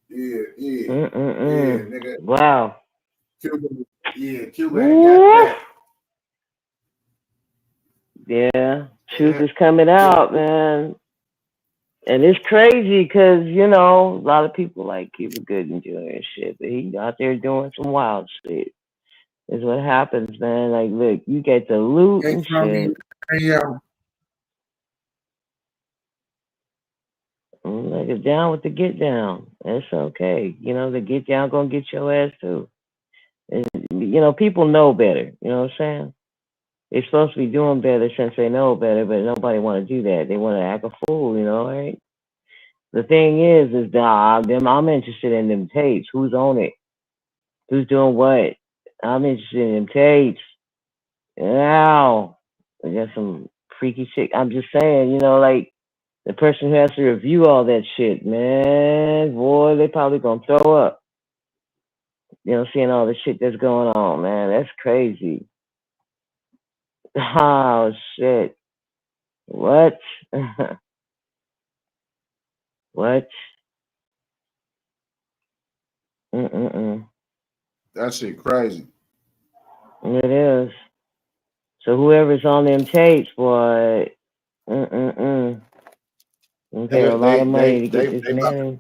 Speaker 4: Yeah, nigga.
Speaker 5: Wow.
Speaker 4: Cuban ain't got that.
Speaker 5: Yeah. Truth is coming out, man. And it's crazy because, you know, a lot of people like Cuba Gooding Jr. and shit, but he out there doing some wild shit. Is what happens, man. Like, look, you get the loot and shit. Like, it's down with the get down. That's okay. You know, the get down gonna get your ass too. And, you know, people know better. You know what I'm saying? They're supposed to be doing better since they know better, but nobody want to do that. They want to act a fool, you know, right? The thing is that I'm interested in them tapes. Who's on it? Who's doing what? I'm interested in them tapes. Now, I got some freaky shit. I'm just saying, you know, like the person who has to review all that shit, man, boy, they probably gonna throw up. You know, seeing all the shit that's going on, man. That's crazy. Oh shit. What? What? Mm-mm-mm.
Speaker 4: That shit crazy.
Speaker 5: It is. So whoever's on them tapes, boy, mm-mm-mm. You pay a lot of money to get this man.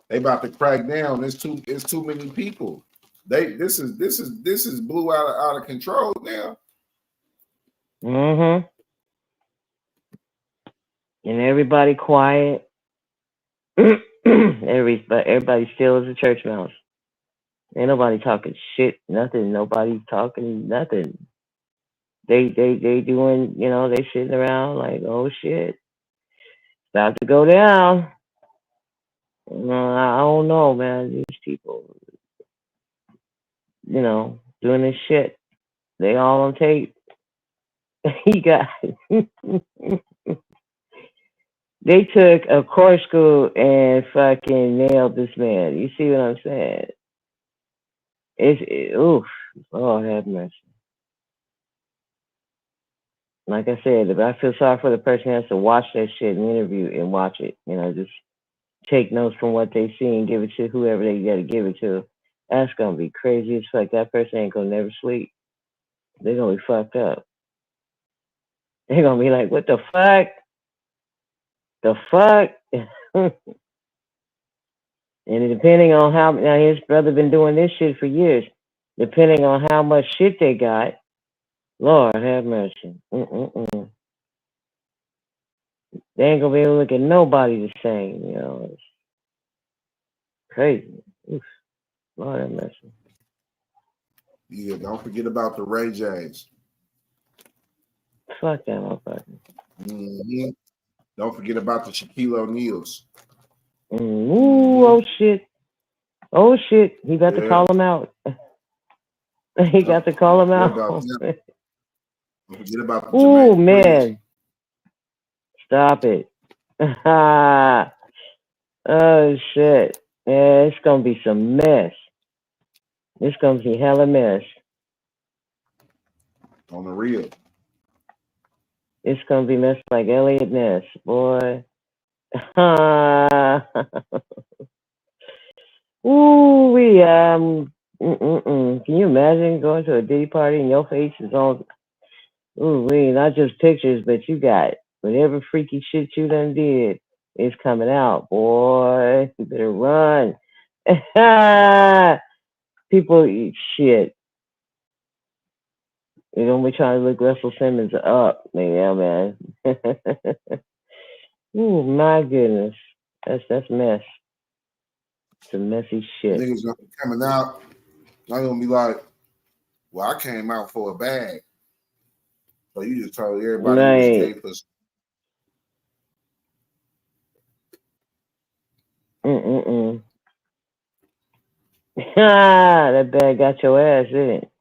Speaker 4: They about to crack down. It's too many people. This is blew out of control now.
Speaker 5: Mm-hmm. And everybody quiet. Everybody still is a church mouse. Ain't nobody talking shit, nothing. Nobody's talking nothing. They doing, you know, they sitting around like, oh shit, about to go down. I don't know, man. These people, you know, doing this shit. They all on tape. He got. They took a corkscrew and fucking nailed this man. You see what I'm saying? Oof. Oh, have mercy. Like I said, I feel sorry for the person who has to watch that shit and interview and watch it. You know, just take notes from what they see and give it to whoever they got to give it to. That's gonna be crazy as fuck. That person ain't gonna never sleep. They're gonna be fucked up. They're gonna be like, what the fuck? The fuck? And depending on how, now his brother been doing this shit for years. Depending on how much shit they got, Lord have mercy. Mm-mm-mm. They ain't gonna be able to look at nobody the same, you know. It's crazy. Oof. Lord have mercy.
Speaker 4: Yeah, don't forget about the Ray J's.
Speaker 5: Fuck that motherfucker.
Speaker 4: Mm-hmm. Don't forget about the Shaquille O'Neals.
Speaker 5: Ooh, oh shit. Oh shit. He got to call him out. He got to call him out.
Speaker 4: Don't forget about the
Speaker 5: Ooh,
Speaker 4: Jermaine
Speaker 5: man. Stop it. Oh shit. Yeah, it's gonna be some mess. It's gonna be hella mess.
Speaker 4: On the real.
Speaker 5: It's gonna be mess like Elliot Ness, boy. Ooh, can you imagine going to a Diddy party and your face is on? Ooh, not just pictures, but you got whatever freaky shit you done did is coming out, boy. You better run. People eat shit. You know, we trying to look Russell Simmons up. Yeah, man. Ooh, my goodness. That's mess. Some messy shit.
Speaker 4: Niggas gonna be coming out. I'm gonna be like, well, I came out for a bag. So you just told everybody
Speaker 5: Right.
Speaker 4: you was gay for.
Speaker 5: That bag got your ass in it.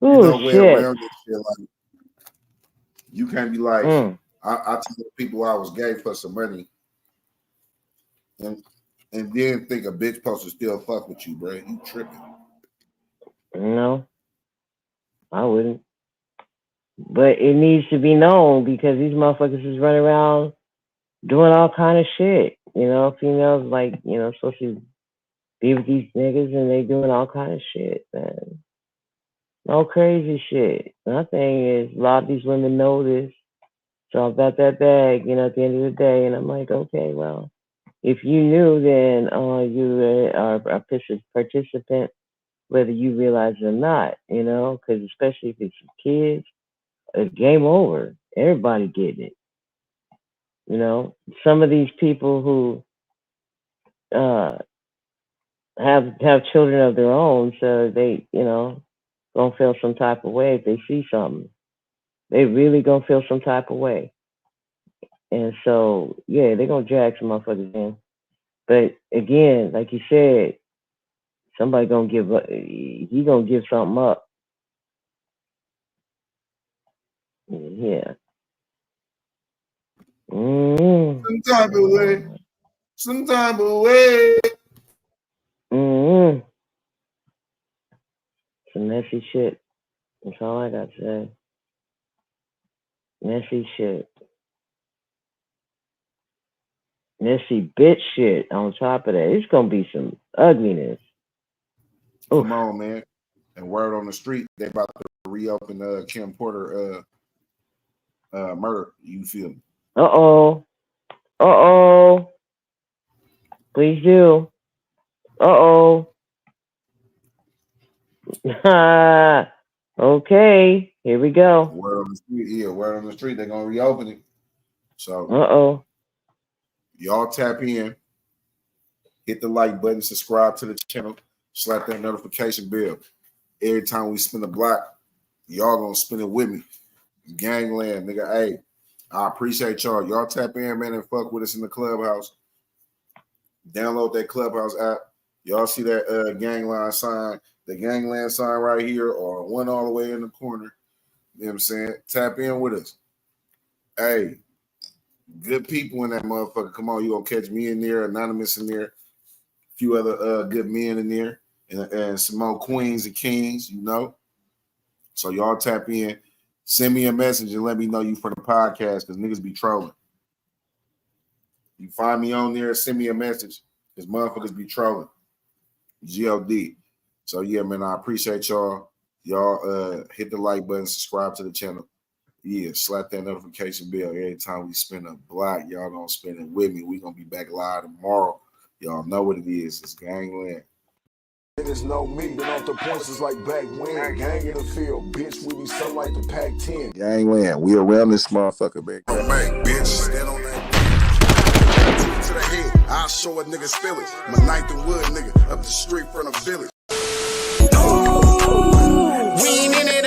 Speaker 5: Ooh,
Speaker 4: There's no way
Speaker 5: shit.
Speaker 4: around this shit. Like, you can't be like, I told people I was gay for some money, and then think a bitch supposed to still fuck with you, bro. You tripping?
Speaker 5: No, I wouldn't. But it needs to be known because these motherfuckers is running around doing all kind of shit. You know, females like, you know, supposed to be with these niggas and they doing all kind of shit, man. No crazy shit. My thing is, a lot of these women know this. So about that bag, you know, at the end of the day, and I'm like, okay, well, if you knew, then you are a participant, whether you realize it or not, you know, because especially if it's kids, it's game over. Everybody getting it. You know, some of these people who have children of their own, so they, you know, gonna feel some type of way if they see something. They really gonna feel some type of way. And so, yeah, they're gonna drag some motherfuckers in. But again, like you said, somebody gonna give up. He gonna give something up. Yeah.
Speaker 4: Some type of way. Some type of way.
Speaker 5: Some messy shit. That's all I got to say. Messy shit. Messy bitch shit on top of that. It's gonna be some ugliness.
Speaker 4: Come on, man. And word on the street, they about to reopen Kim Porter murder. You feel me?
Speaker 5: Uh-oh. Please do. Okay, here we go.
Speaker 4: Word on the street, yeah, word on the street, they're gonna reopen it. So y'all tap in, hit the like button, subscribe to the channel, slap that notification bell. Every time we spin a block, y'all gonna spin it with me. Gangland, nigga. Hey, I appreciate y'all. Y'all tap in, man, and fuck with us in the clubhouse. Download that clubhouse app. Y'all see that gangland sign, the gangland sign right here, or one all the way in the corner. You know what I'm saying? Tap in with us. Hey, good people in that motherfucker. Come on, you gonna catch me in there, Anonymous in there, a few other good men in there, and some more queens and kings, you know. So y'all tap in, send me a message and let me know you from the podcast, because niggas be trolling. You find me on there, send me a message, because motherfuckers be trolling. G-O-D. So yeah, man, I appreciate y'all. Y'all hit the like button, subscribe to the channel. Yeah, slap that notification bell. Every time we spin a block, y'all gonna spin it with me. We gonna be back live tomorrow. Y'all know what it is. It's Gangland.
Speaker 3: Niggas know me, been off the points is like back when. Gang in the field, bitch, we be something like the Pac-10.
Speaker 4: Gangland, we around this motherfucker, baby.
Speaker 3: Oh, man, bitch, stand on that. To the head, I'll show a nigga's feelings. My ninth and wood nigga, up the street from the village.
Speaker 1: We ain't in it.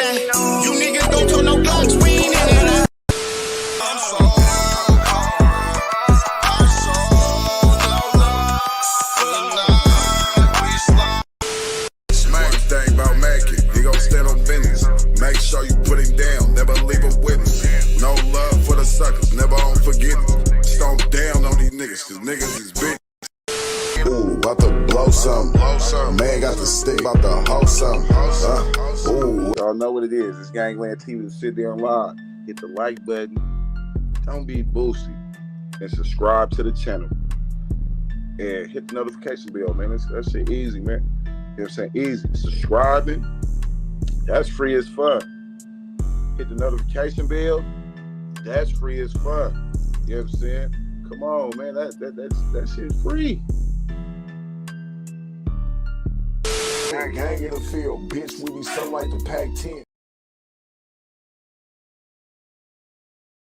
Speaker 1: You niggas don't talk no guns. We ain't in it.
Speaker 3: Make sure you put him down, never leave a witness. No love for the suckers, never on forgiveness. Stomp down on these niggas, cause niggas is big. Ooh, about to blow something. Man got the stick, about to hold something.
Speaker 4: Ooh, y'all know what it is. It's Gangland TV. Sit there live. Hit the like button. Don't be boosty. And subscribe to the channel. And hit the notification bell, man. That shit easy, man. You know what I'm saying? Easy. Subscribing. That's free as fuck. Hit the notification bell. That's free as fuck. You know what I'm saying? Come on, man. That shit's free.
Speaker 3: gang in the field, bitch, we be something like the Pac-10.